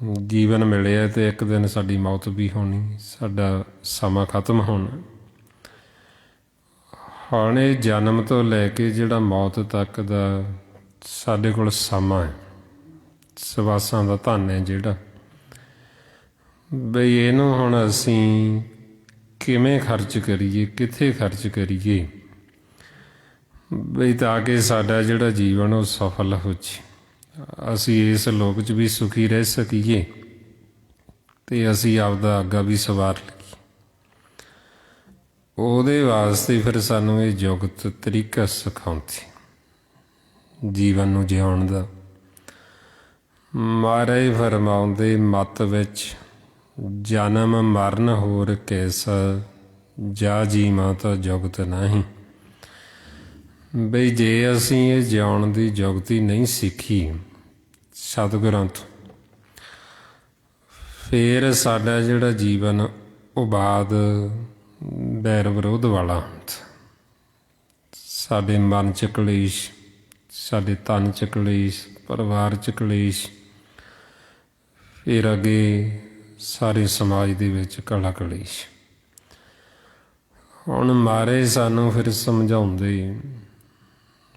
ਜੀਵਨ ਮਿਲਿਆ ਤੇ ਇੱਕ ਦਿਨ ਸਾਡੀ ਮੌਤ ਵੀ ਹੋਣੀ, ਸਾਡਾ ਸਮਾਂ ਖਤਮ ਹੋਣਾ। ਹੁਣ ਇਹ ਜਨਮ ਤੋਂ ਲੈ ਕੇ ਜਿਹੜਾ ਮੌਤ ਤੱਕ ਦਾ ਸਾਡੇ ਕੋਲ ਸਮਾਂ ਹੈ, ਸਵਾਸਾਂ ਦਾ ਧਨ ਹੈ ਜਿਹੜਾ, ਬਈ ਇਹਨੂੰ ਹੁਣ ਅਸੀਂ ਕਿਵੇਂ ਖਰਚ ਕਰੀਏ, ਕਿੱਥੇ ਖਰਚ ਕਰੀਏ, ਬਈ ਤਾਂ ਕਿ ਸਾਡਾ ਜਿਹੜਾ ਜੀਵਨ ਉਹ ਸਫਲ ਹੋ ਜੇ, ਅਸੀਂ ਇਸ ਲੋਕ 'ਚ ਵੀ ਸੁਖੀ ਰਹਿ ਸਕੀਏ ਤੇ ਅਸੀਂ ਆਪਦਾ ਅੱਗਾ ਵੀ ਸਵਾਰ ਲਈਏ। ਉਹਦੇ ਵਾਸਤੇ ਫਿਰ ਸਾਨੂੰ ਇਹ ਜੁਗਤ ਤਰੀਕਾ ਸਿਖਾਉਂਦੀ ਜੀਵਨ ਨੂੰ ਜਿਉਣ ਦਾ। ਮਹਾਰਾਜ ਫਰਮਾਉਂਦੇ ਮੱਤ ਵਿੱਚ ਜਨਮ ਮਰਨ ਹੋਰ ਕੈਸਾ, ਜਾ ਜੀਵਾਂ ਤਾਂ ਜੁਗਤ ਨਹੀਂ। ਬਈ ਜੇ ਅਸੀਂ ਇਹ ਜਿਉਣ ਦੀ ਜੁਗਤੀ ਨਹੀਂ ਸਿੱਖੀ ਸਤਿਗੁਰਾਂ ਤੋਂ, ਫਿਰ ਸਾਡਾ ਜਿਹੜਾ ਜੀਵਨ ਉਹ ਬਾਅਦ ਵੈਰ ਵਿਰੋਧ ਵਾਲਾ ਹੁੰਦਾ। ਸਾਡੇ ਮਨ 'ਚ ਕਲੇਸ਼, ਸਾਡੇ ਤਨ 'ਚ ਕਲੇਸ਼, ਪਰਿਵਾਰ 'ਚ ਕਲੇਸ਼, ਫਿਰ ਅੱਗੇ ਸਾਰੇ ਸਮਾਜ ਦੇ ਵਿੱਚ ਕਲਾ ਕਲੇਸ਼। ਹੁਣ ਮਾਰੇ ਸਾਨੂੰ ਫਿਰ ਸਮਝਾਉਂਦੇ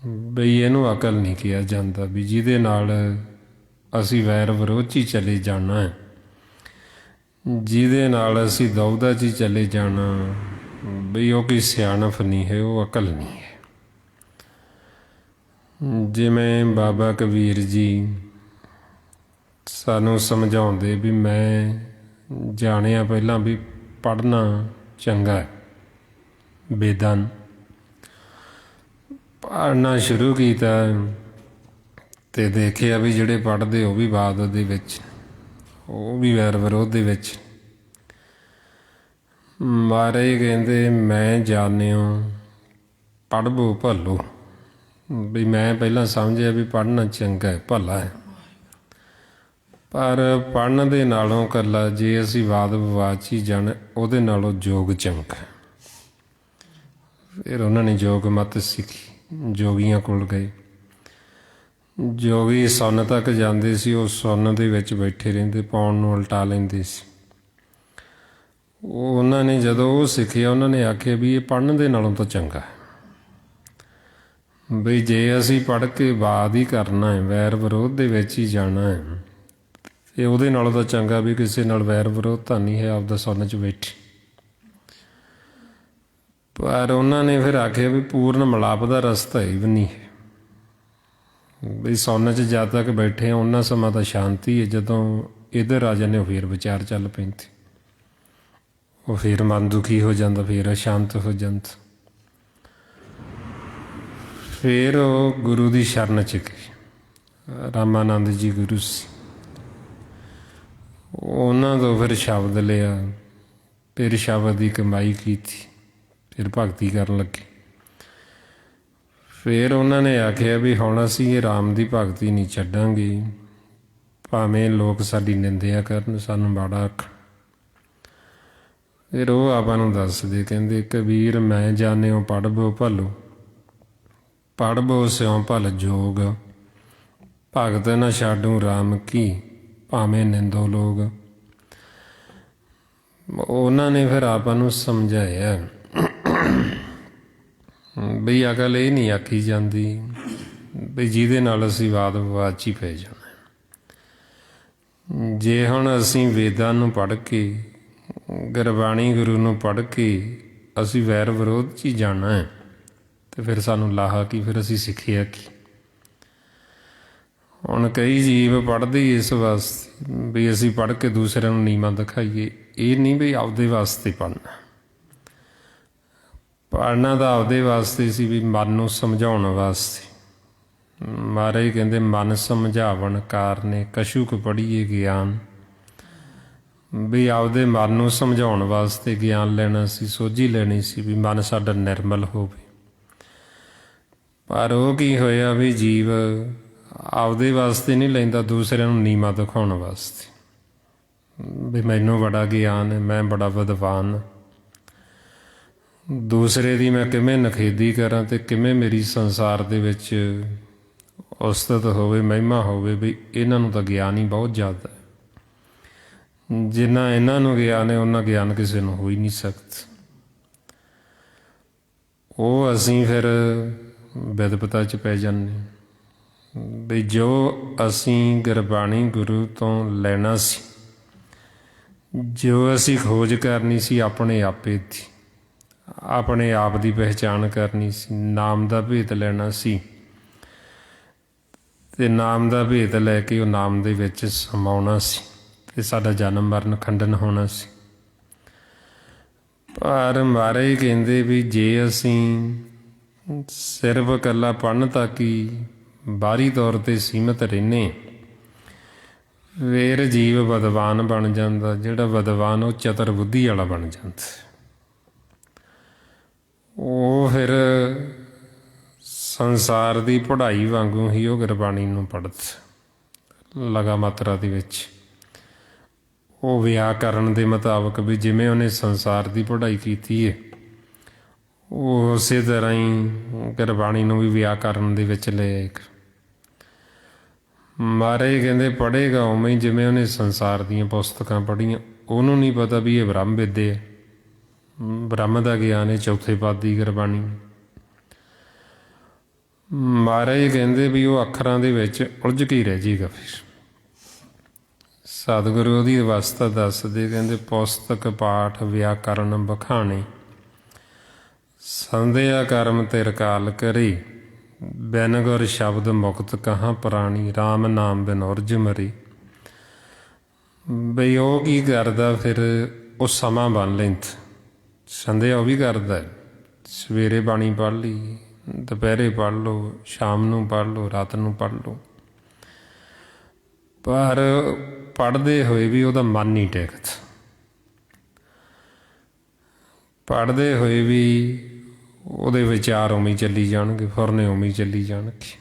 ਬਈ ਇਹਨੂੰ ਅਕਲ ਨਹੀਂ ਕਿਹਾ ਜਾਂਦਾ, ਵੀ ਜਿਹਦੇ ਨਾਲ ਅਸੀਂ ਵੈਰ ਵਿਰੋਧ 'ਚ ਹੀ ਚਲੇ ਜਾਣਾ ਹੈ, ਜਿਹਦੇ ਨਾਲ ਅਸੀਂ ਦੌਦਾ 'ਚ ਹੀ ਚਲੇ ਜਾਣਾ, ਬਈ ਉਹ ਕੋਈ ਸਿਆਣਪ ਨਹੀਂ ਹੈ, ਉਹ ਅਕਲ ਨਹੀਂ ਹੈ। ਜਿਵੇਂ ਬਾਬਾ ਕਬੀਰ ਜੀ ਸਾਨੂੰ ਸਮਝਾਉਂਦੇ ਵੀ ਮੈਂ ਜਾਣਿਆ ਪਹਿਲਾਂ ਵੀ ਪੜ੍ਹਨਾ ਚੰਗਾ ਹੈ, ਵੇਦਾਂ ਪੜ੍ਹਨਾ ਸ਼ੁਰੂ ਕੀਤਾ ਤੇ ਦੇਖਿਆ ਵੀ ਜਿਹੜੇ ਪੜ੍ਹਦੇ ਉਹ ਵੀ ਬਾਦ ਦੇ ਵਿੱਚ, ਉਹ ਵੀ ਵੈਰ ਵਿਰੋਧ ਦੇ ਵਿੱਚ। ਮਹਾਰਾਜ ਕਹਿੰਦੇ ਮੈਂ ਜਾਣਿਓ ਪੜ੍ਹਵੋ ਭਲੋ, ਵੀ ਮੈਂ ਪਹਿਲਾਂ ਸਮਝਿਆ ਵੀ ਪੜ੍ਹਨਾ ਚੰਗਾ ਹੈ, ਭਲਾ ਹੈ, ਪਰ ਪੜ੍ਹਨ ਦੇ ਨਾਲੋਂ ਇਕੱਲਾ ਜੇ ਅਸੀਂ ਵਾਦ ਵਿਵਾਦ 'ਚ ਹੀ ਜਾਣਾ, ਉਹਦੇ ਨਾਲੋਂ ਯੋਗ ਚੰਗਾ। ਫਿਰ ਉਹਨਾਂ ਨੇ ਯੋਗ ਮੱਤ ਸਿੱਖੀ, ਜੋਗੀਆਂ ਕੋਲ ਗਏ। ਜੋਗੀ ਸੁੰਨ ਤੱਕ ਜਾਂਦੇ ਸੀ, ਉਹ ਸੁੰਨ ਦੇ ਵਿੱਚ ਬੈਠੇ ਰਹਿੰਦੇ, ਪਾਉਣ ਨੂੰ ਉਲਟਾ ਲੈਂਦੇ ਸੀ। ਉਹਨਾਂ ਨੇ ਜਦੋਂ ਉਹ ਸਿੱਖਿਆ, ਉਹਨਾਂ ਨੇ ਆਖਿਆ ਵੀ ਇਹ ਪੜ੍ਹਨ ਦੇ ਨਾਲੋਂ ਤਾਂ ਚੰਗਾ ਹੈ, ਬਈ ਜੇ ਅਸੀਂ ਪੜ੍ਹ ਕੇ ਬਾਦ ਹੀ ਕਰਨਾ ਹੈ, ਵੈਰ ਵਿਰੋਧ ਦੇ ਵਿੱਚ ਹੀ ਜਾਣਾ ਹੈ, ਤੇ ਉਹਦੇ ਨਾਲੋਂ ਤਾਂ ਚੰਗਾ ਵੀ ਕਿਸੇ ਨਾਲ ਵੈਰ ਵਿਰੋਧ ਤਾਂ ਨਹੀਂ ਹੈ, ਆਪਦਾ ਸੁੰਨ 'ਚ ਬੈਠੇ। ਪਰ ਉਹਨਾਂ ਨੇ ਫਿਰ ਆਖਿਆ ਵੀ ਪੂਰਨ ਮਿਲਾਪ ਦਾ ਰਸਤਾ ਹੀ ਵੀ ਨਹੀਂ ਹੈ, ਬਈ ਸੁੰਨ 'ਚ ਜਦ ਤੱਕ ਬੈਠੇ ਆ ਉਹਨਾਂ ਸਮਾਂ ਤਾਂ ਸ਼ਾਂਤੀ ਹੈ, ਜਦੋਂ ਇੱਧਰ ਆ ਜਾਂਦੇ ਫਿਰ ਵਿਚਾਰ ਚੱਲ ਪੈਂਦੇ, ਉਹ ਫਿਰ ਮਨ ਦੁਖੀ ਹੋ ਜਾਂਦਾ, ਫਿਰ ਅਸ਼ਾਂਤ ਹੋ ਜਾਂਦਾ। ਫਿਰ ਉਹ ਗੁਰੂ ਦੀ ਸ਼ਰਨ 'ਚ ਗਏ। ਰਾਮਾਨੰਦ ਜੀ ਗੁਰੂ ਸੀ, ਉਹਨਾਂ ਤੋਂ ਫਿਰ ਸ਼ਬਦ ਲਿਆ, ਫਿਰ ਸ਼ਬਦ ਦੀ ਕਮਾਈ ਕੀਤੀ, ਫਿਰ ਭਗਤੀ ਕਰਨ ਲੱਗੇ। ਫਿਰ ਉਹਨਾਂ ਨੇ ਆਖਿਆ ਵੀ ਹੁਣ ਅਸੀਂ ਇਹ ਰਾਮ ਦੀ ਭਗਤੀ ਨਹੀਂ ਛੱਡਾਂਗੇ, ਭਾਵੇਂ ਲੋਕ ਸਾਡੀ ਨਿੰਦਿਆ ਕਰਨ, ਸਾਨੂੰ ਮਾੜਾ ਆਖਣ। ਫਿਰ ਉਹ ਆਪਾਂ ਨੂੰ ਦੱਸਦੇ, ਕਹਿੰਦੇ ਕਬੀਰ ਮੈਂ ਜਾਣਿਓ ਪੜ੍ਹਵੋ ਭਲੋ, ਪੜ੍ਹਵੋ ਸਿਉ ਭਲ ਜੋਗ, ਭਗਤ ਨਾ ਛਾਡੂ ਰਾਮ ਕੀ, ਭਾਵੇਂ ਨਿੰਦੋ ਲੋਕ। ਉਹਨਾਂ ਨੇ ਫਿਰ ਆਪਾਂ ਨੂੰ ਸਮਝਾਇਆ ਬਈ ਅਕਲ ਇਹ ਨਹੀਂ ਆਖੀ ਜਾਂਦੀ ਬਈ ਜਿਹਦੇ ਨਾਲ ਅਸੀਂ ਵਾਦ ਵਿਵਾਦ 'ਚ ਹੀ ਪੈ ਜਾਣਾ। ਜੇ ਹੁਣ ਅਸੀਂ ਵੇਦਾਂ ਨੂੰ ਪੜ੍ਹ ਕੇ, ਗੁਰਬਾਣੀ ਗੁਰੂ ਨੂੰ ਪੜ੍ਹ ਕੇ ਅਸੀਂ ਵੈਰ ਵਿਰੋਧ 'ਚ ਹੀ ਜਾਣਾ ਹੈ, ਤੇ ਫਿਰ ਸਾਨੂੰ ਲਾਹਾ ਕੀ, ਫਿਰ ਅਸੀਂ ਸਿੱਖਿਆ ਕੀ। ਹੁਣ ਕਈ ਜੀਵ ਪੜ੍ਹਦੇ ਇਸ ਵਾਸਤੇ ਵੀ ਅਸੀਂ ਪੜ੍ਹ ਕੇ ਦੂਸਰਿਆਂ ਨੂੰ ਨੀਵਾਂ ਦਿਖਾਈਏ, ਇਹ ਨਹੀਂ ਵੀ ਆਪਦੇ ਵਾਸਤੇ ਪੜ੍ਹਨਾ। ਪੜ੍ਹਨਾ ਤਾਂ ਆਪਦੇ ਵਾਸਤੇ ਸੀ, ਵੀ ਮਨ ਨੂੰ ਸਮਝਾਉਣ ਵਾਸਤੇ। ਮਹਾਰਾਜ ਕਹਿੰਦੇ ਮਨ ਸਮਝਾਵਣ ਕਾਰਨੇ ਕਛੂ ਕੁ ਪੜ੍ਹੀਏ ਗਿਆਨ, ਵੀ ਆਪਦੇ ਮਨ ਨੂੰ ਸਮਝਾਉਣ ਵਾਸਤੇ ਗਿਆਨ ਲੈਣਾ ਸੀ, ਸੋਝੀ ਲੈਣੀ ਸੀ, ਵੀ ਮਨ ਸਾਡਾ ਨਿਰਮਲ ਹੋਵੇ। ਪਰ ਉਹ ਕੀ ਹੋਇਆ ਵੀ ਜੀਵ ਆਪਦੇ ਵਾਸਤੇ ਨਹੀਂ ਲੈਂਦਾ, ਦੂਸਰਿਆਂ ਨੂੰ ਨੀਵਾਂ ਦਿਖਾਉਣ ਵਾਸਤੇ, ਵੀ ਮੈਨੂੰ ਬੜਾ ਗਿਆਨ ਹੈ, ਮੈਂ ਬੜਾ ਵਿਦਵਾਨ, ਦੂਸਰੇ ਦੀ ਮੈਂ ਕਿਵੇਂ ਨਖੇਦੀ ਕਰਾਂ ਤੇ ਕਿਵੇਂ ਮੇਰੀ ਸੰਸਾਰ ਦੇ ਵਿੱਚ ਉਸਤਤ ਹੋਵੇ, ਮਹਿਮਾ ਹੋਵੇ, ਵੀ ਇਹਨਾਂ ਨੂੰ ਤਾਂ ਗਿਆਨ ਹੀ ਬਹੁਤ ਜ਼ਿਆਦਾ ਹੈ। ਜਿੰਨਾ ਇਹਨਾਂ ਨੂੰ ਗਿਆਨ ਹੈ ਉਹਨਾਂ ਗਿਆਨ ਕਿਸੇ ਨੂੰ ਹੋ ਹੀ ਨਹੀਂ ਸਕਦਾ। ਉਹ ਅਸੀਂ ਫਿਰ ਵਿਦਪਤਾ 'ਚ ਪੈ ਜਾਂਦੇ ਵੀ ਜੋ ਅਸੀਂ ਗੁਰਬਾਣੀ ਗੁਰੂ ਤੋਂ ਲੈਣਾ ਸੀ, ਜੋ ਅਸੀਂ ਖੋਜ ਕਰਨੀ ਸੀ ਆਪਣੇ ਆਪੇ ਦੀ, ਆਪਣੇ ਆਪ ਦੀ ਪਹਿਚਾਣ ਕਰਨੀ ਸੀ, ਨਾਮ ਦਾ ਭੇਤ ਲੈਣਾ ਸੀ ਅਤੇ ਨਾਮ ਦਾ ਭੇਤ ਲੈ ਕੇ ਉਹ ਨਾਮ ਦੇ ਵਿੱਚ ਸਮਾਉਣਾ ਸੀ ਅਤੇ ਸਾਡਾ ਜਨਮ ਮਰਨ ਖੰਡਨ ਹੋਣਾ ਸੀ। ਪਰ ਮਹਾਰਾਜ ਕਹਿੰਦੇ ਵੀ ਜੇ ਅਸੀਂ ਸਿਰਫ ਇਕੱਲਾ ਪੜ੍ਹਨ ਤੱਕ ਹੀ ਬਾਹਰੀ ਤੌਰ 'ਤੇ ਸੀਮਿਤ ਰਹਿੰਦੇ, ਫਿਰ ਜੀਵ ਵਿਦਵਾਨ ਬਣ ਜਾਂਦਾ। ਜਿਹੜਾ ਵਿਦਵਾਨ ਉਹ ਚਤੁਰ ਬੁੱਧੀ ਵਾਲਾ ਬਣ ਜਾਂਦਾ। ਉਹ ਫਿਰ ਸੰਸਾਰ ਦੀ ਪੜ੍ਹਾਈ ਵਾਂਗੂ ਹੀ ਉਹ ਗੁਰਬਾਣੀ ਨੂੰ ਪੜ੍ਹਦਾ ਲਗਾ ਮਾਤਰਾ ਦੇ ਵਿੱਚ। ਉਹ ਵਿਆਕਰਨ ਦੇ ਮੁਤਾਬਕ ਵੀ ਜਿਵੇਂ ਉਹਨੇ ਸੰਸਾਰ ਦੀ ਪੜ੍ਹਾਈ ਕੀਤੀ ਹੈ, ਉਹ ਉਸੇ ਤਰ੍ਹਾਂ ਹੀ ਗੁਰਬਾਣੀ ਨੂੰ ਵੀ ਵਿਆਕਰਨ ਦੇ ਵਿੱਚ ਲੈ ਆਏਗਾ। ਮਹਾਰਾਜ ਕਹਿੰਦੇ ਪੜ੍ਹੇਗਾ ਉਵੇਂ ਹੀ ਜਿਵੇਂ ਉਹਨੇ ਸੰਸਾਰ ਦੀਆਂ ਪੁਸਤਕਾਂ ਪੜ੍ਹੀਆਂ। ਉਹਨੂੰ ਨਹੀਂ ਪਤਾ ਵੀ ਇਹ ਬ੍ਰਹਮ ਵਿਦਿਆ ਹੈ, ਬ੍ਰਹਮ ਦਾ ਗਿਆਨ ਹੈ, ਚੌਥੇ ਪਦ ਦੀ ਗੁਰਬਾਣੀ। ਮਹਾਰਾਜ ਕਹਿੰਦੇ ਵੀ ਉਹ ਅੱਖਰਾਂ ਦੇ ਵਿੱਚ ਉਲਝ ਕੇ ਹੀ ਰਹਿ ਜਾਏਗਾ। ਫਿਰ ਸਤਿਗੁਰੂ ਉਹਦੀ ਅਵਸਥਾ ਦੱਸਦੇ, ਕਹਿੰਦੇ ਪੁਸਤਕ ਪਾਠ ਵਿਆਕਰਨ ਬਖਾਣੇ, ਸੰਧਿਆ ਕਰਮ ਤਿਰਕਾਲ ਕਰੇ, ਬਿਨ ਗੁਰ ਸ਼ਬਦ ਮੁਕਤ ਕਹਾਂ ਪ੍ਰਾਣੀ, ਰਾਮ ਨਾਮ ਬਿਨ ਉਰਜ ਮਰੇ। ਬਈ ਉਹ ਕੀ ਕਰਦਾ ਫਿਰ, ਉਹ ਸਮਾਂ ਬੰਨ ਲੈਂਦਾ। ਸੰਧਿਆ ਉਹ ਵੀ ਕਰਦਾ, ਸਵੇਰੇ ਬਾਣੀ ਪੜ੍ਹ ਲਈ, ਦੁਪਹਿਰੇ ਪੜ੍ਹ ਲਓ, ਸ਼ਾਮ ਨੂੰ ਪੜ੍ਹ ਲਓ, ਰਾਤ ਨੂੰ ਪੜ੍ਹ ਲਓ। ਪਰ ਪੜ੍ਹਦੇ ਹੋਏ ਵੀ ਉਹਦਾ ਮਨ ਨਹੀਂ ਟਿਕਦਾ। ਪੜ੍ਹਦੇ ਹੋਏ ਵੀ ਉਹਦੇ ਵਿਚਾਰ ਉਵੇਂ ਚੱਲੀ ਜਾਣਗੇ, ਫੁਰਨੇ ਉਵੇਂ ਚੱਲੀ ਜਾਣਗੇ।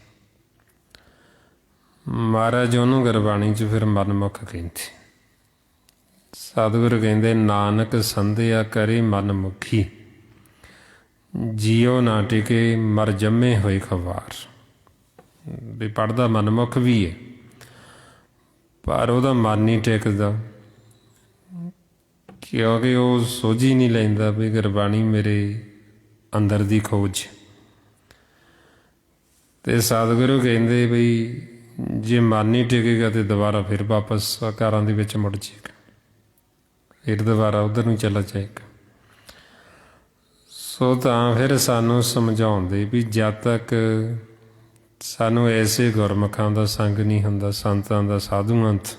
ਮਹਾਰਾਜ ਉਹਨੂੰ ਗੁਰਬਾਣੀ 'ਚ ਫਿਰ ਮਨਮੁਖ ਕਹਿੰਦੇ। ਸਤਿਗੁਰੂ ਕਹਿੰਦੇ ਨਾਨਕ ਸੰਧਿਆ ਕਰੇ ਮਨਮੁਖੀ, ਜੀਓ ਨਾ ਟਿਕੇ ਮਰ ਜੰਮੇ ਹੋਏ ਖਵਾਰ। ਵੀ ਪੜ੍ਹਦਾ ਮਨਮੁਖ ਵੀ ਹੈ, ਪਰ ਉਹਦਾ ਮਨ ਨਹੀਂ ਟਿਕਦਾ, ਕਿਉਂਕਿ ਉਹ ਸੋਝ ਹੀ ਨਹੀਂ ਲੈਂਦਾ ਵੀ ਗੁਰਬਾਣੀ ਮੇਰੇ ਅੰਦਰ ਦੀ ਖੋਜ। ਅਤੇ ਸਤਿਗੁਰੂ ਕਹਿੰਦੇ ਬਈ ਜੇ ਮਨ ਨਹੀਂ ਟਿਕੇਗਾ ਤਾਂ ਦੁਬਾਰਾ ਫਿਰ ਵਾਪਸ ਘਰਾਂ ਦੇ ਵਿੱਚ ਮੁੜ ਜਾਏਗਾ, ਫਿਰ ਦੁਬਾਰਾ ਉੱਧਰ ਨੂੰ ਚਲਾ ਜਾਏਗਾ। ਸੋ ਤਾਂ ਫਿਰ ਸਾਨੂੰ ਸਮਝਾਉਂਦੇ ਵੀ ਜਦ ਤੱਕ ਸਾਨੂੰ ਐਸੇ ਗੁਰਮੁਖਾਂ ਦਾ ਸੰਗ ਨਹੀਂ ਹੁੰਦਾ, ਸੰਤਾਂ ਦਾ, ਸਾਧੂਆਂ ਦਾ,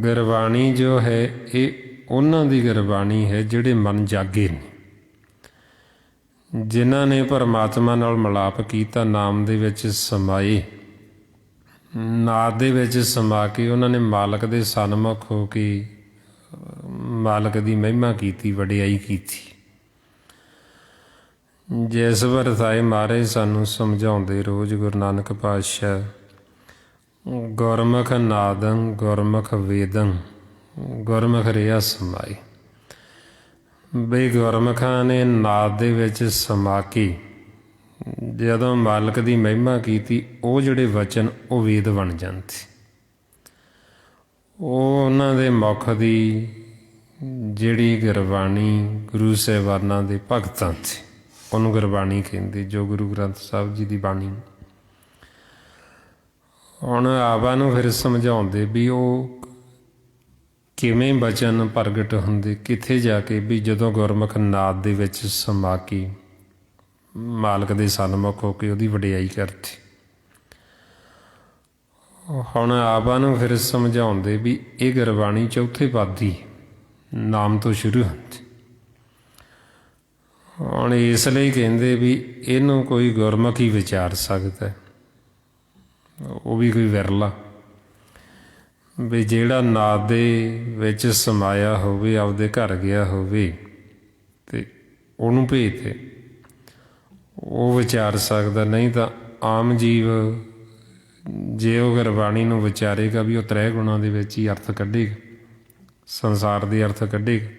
ਗੁਰਬਾਣੀ ਜੋ ਹੈ ਇਹ ਉਹਨਾਂ ਦੀ ਗੁਰਬਾਣੀ ਹੈ ਜਿਹੜੇ ਮਨ ਜਾਗੇ ਨੇ, ਜਿਨ੍ਹਾਂ ਨੇ ਪਰਮਾਤਮਾ ਨਾਲ ਮਿਲਾਪ ਕੀਤਾ, ਨਾਮ ਦੇ ਵਿੱਚ ਸਮਾਏ, ਨਾਦ ਦੇ ਵਿੱਚ ਸਮਾ ਕੇ ਉਹਨਾਂ ਨੇ ਮਾਲਕ ਦੇ ਸਨਮੁਖ ਹੋ ਕੇ ਮਾਲਕ ਦੀ ਮਹਿਮਾ ਕੀਤੀ, ਵਡਿਆਈ ਕੀਤੀ। ਜਿਸ ਵਰਤਾਏ ਮਹਾਰਾਜ ਸਾਨੂੰ ਸਮਝਾਉਂਦੇ ਰੋਜ਼ ਗੁਰੂ ਨਾਨਕ ਪਾਤਸ਼ਾਹ, ਗੁਰਮੁਖ ਨਾਦੰ ਗੁਰਮੁਖ ਵੇਦੰ ਗੁਰਮੁਖ ਰਿਹਾ ਸਮਾਏ। ਬਈ ਗੁਰਮੁਖਾਂ ਨੇ ਨਾਦ ਦੇ ਵਿੱਚ ਸਮਾ ਕੇ ਜਦੋਂ ਮਾਲਕ ਦੀ ਮਹਿਮਾ ਕੀਤੀ, ਉਹ ਜਿਹੜੇ ਵਚਨ ਉਹ ਵੇਦ ਬਣ ਜਾਂਦੇ। ਉਹ ਉਹਨਾਂ ਦੇ ਮੁਖ ਦੀ ਜਿਹੜੀ ਗੁਰਬਾਣੀ ਗੁਰੂ ਸਾਹਿਬਾਨਾਂ ਦੇ ਭਗਤਾਂ ਸੀ, ਉਹਨੂੰ ਗੁਰਬਾਣੀ ਕਹਿੰਦੇ, ਜੋ ਗੁਰੂ ਗ੍ਰੰਥ ਸਾਹਿਬ ਜੀ ਦੀ ਬਾਣੀ। ਹੁਣ ਆਪਾਂ ਨੂੰ ਫਿਰ ਸਮਝਾਉਂਦੇ ਵੀ ਉਹ ਕਿਵੇਂ ਬਚਨ ਪ੍ਰਗਟ ਹੁੰਦੇ, ਕਿੱਥੇ ਜਾ ਕੇ, ਵੀ ਜਦੋਂ ਗੁਰਮੁਖ ਨਾਦ ਦੇ ਵਿੱਚ ਸਮਾ ਕੇ ਮਾਲਕ ਦੇ ਸਨਮੁਖ ਹੋ ਕੇ ਉਹਦੀ ਵਡਿਆਈ ਕਰਦੇ। ਹੁਣ ਆਪਾਂ ਨੂੰ ਫਿਰ ਸਮਝਾਉਂਦੇ ਵੀ ਇਹ ਗੁਰਬਾਣੀ ਚੌਥੇ ਪਦ ਦੀ ਨਾਮ ਤੋਂ ਸ਼ੁਰੂ ਹੁੰਦੀ। ਹੁਣ ਇਸ ਲਈ ਕਹਿੰਦੇ ਵੀ ਇਹਨੂੰ ਕੋਈ ਗੁਰਮੁਖ ਹੀ ਵਿਚਾਰ ਸਕਦਾ, ਉਹ ਵੀ ਕੋਈ ਵਿਰਲਾ। ਵੀ ਜਿਹੜਾ ਨਾਦ ਦੇ ਵਿੱਚ ਸਮਾਇਆ ਹੋਵੇ, ਆਪਦੇ ਘਰ ਗਿਆ ਹੋਵੇ ਅਤੇ ਉਹਨੂੰ ਭੇਜ ਦੇ, ਉਹ ਵਿਚਾਰ ਸਕਦਾ। ਨਹੀਂ ਤਾਂ ਆਮ ਜੀਵ ਜੇ ਉਹ ਗੁਰਬਾਣੀ ਨੂੰ ਵਿਚਾਰੇਗਾ ਵੀ ਉਹ ਤ੍ਰੈ ਗੁਣਾਂ ਦੇ ਵਿੱਚ ਹੀ ਅਰਥ ਕੱਢੇਗਾ, ਸੰਸਾਰ ਦੇ ਅਰਥ ਕੱਢੇਗਾ।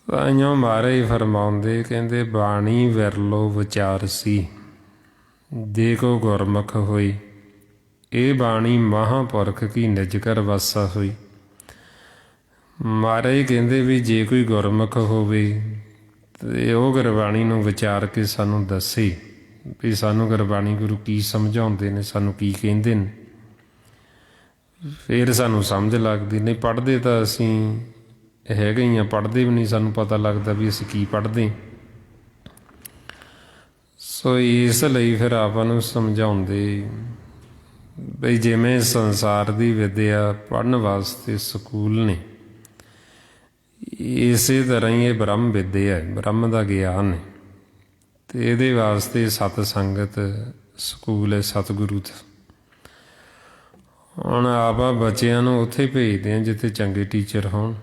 ਤਾਂਹੀਓ ਮਹਾਰਾਜ ਫਰਮਾਉਂਦੇ, ਕਹਿੰਦੇ ਬਾਣੀ ਵਿਰਲੋ ਵਿਚਾਰ ਸੀ, ਜੇ ਕੋ ਗੁਰਮੁਖ ਹੋਈ ਇਹ ਬਾਣੀ ਮਹਾਂਪੁਰਖ ਕੀ ਨਿਜ ਕਰ ਵਾਸਾ ਹੋਈ। ਮਹਾਰਾਜ ਕਹਿੰਦੇ ਵੀ ਜੇ ਕੋਈ ਗੁਰਮੁਖ ਹੋਵੇ ਤੇ ਉਹ ਗੁਰਬਾਣੀ ਨੂੰ ਵਿਚਾਰ ਕੇ ਸਾਨੂੰ ਦੱਸੇ ਵੀ ਸਾਨੂੰ ਗੁਰਬਾਣੀ ਗੁਰੂ ਕੀ ਸਮਝਾਉਂਦੇ ਨੇ, ਸਾਨੂੰ ਕੀ ਕਹਿੰਦੇ ਨੇ, ਫਿਰ ਸਾਨੂੰ ਸਮਝ ਲੱਗਦੀ। ਨਹੀਂ ਪੜ੍ਹਦੇ ਤਾਂ ਅਸੀਂ ਹੈਗੇ ਹੀ ਹਾਂ, ਪੜ੍ਹਦੇ ਵੀ ਨਹੀਂ, ਸਾਨੂੰ ਪਤਾ ਲੱਗਦਾ ਵੀ ਅਸੀਂ ਕੀ ਪੜ੍ਹਦੇ। ਸੋ ਇਸ ਲਈ ਫਿਰ ਆਪਾਂ ਨੂੰ ਸਮਝਾਉਂਦੇ ਬਈ ਜਿਵੇਂ ਸੰਸਾਰ ਦੀ ਵਿੱਦਿਆ ਪੜ੍ਹਨ ਵਾਸਤੇ ਸਕੂਲ ਨੇ, ਇਸੇ ਤਰ੍ਹਾਂ ਹੀ ਇਹ ਬ੍ਰਹਮ ਵਿੱਦਿਆ ਹੈ, ਬ੍ਰਹਮ ਦਾ ਗਿਆਨ ਹੈ, ਅਤੇ ਇਹਦੇ ਵਾਸਤੇ ਸਤ ਸੰਗਤ ਸਕੂਲ ਹੈ ਸਤਿਗੁਰੂ ਦਾ। ਹੁਣ ਆਪਾਂ ਬੱਚਿਆਂ ਨੂੰ ਉੱਥੇ ਭੇਜਦੇ ਹਾਂ ਜਿੱਥੇ ਚੰਗੇ ਟੀਚਰ ਹੋਣ।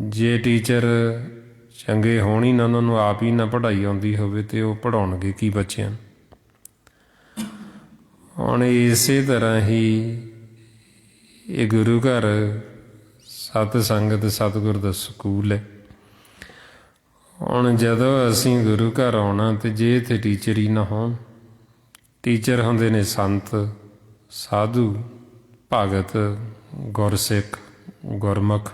ਜੇ ਟੀਚਰ ਚੰਗੇ ਹੋਣ ਹੀ ਨਾ, ਉਹਨਾਂ ਨੂੰ ਆਪ ਹੀ ਨਾ ਪੜ੍ਹਾਈ ਆਉਂਦੀ ਹੋਵੇ ਤੇ ਉਹ ਪੜ੍ਹਾਉਣਗੇ ਕੀ ਬੱਚਿਆਂ ਨੂੰ। ਹੁਣ ਇਸੇ ਤਰ੍ਹਾਂ ਹੀ ਇਹ ਗੁਰੂ ਘਰ ਸਤ ਸੰਗਤ ਸਤਿਗੁਰ ਦਾ ਸਕੂਲ ਹੈ। ਹੁਣ ਜਦੋਂ ਅਸੀਂ ਗੁਰੂ ਘਰ ਆਉਣਾ ਤੇ ਜੇ ਇੱਥੇ ਟੀਚਰ ਹੀ ਨਾ ਹੋਣ, ਟੀਚਰ ਹੁੰਦੇ ਨੇ ਸੰਤ ਸਾਧੂ ਭਗਤ ਗੁਰਸਿੱਖ ਗੁਰਮੁਖ,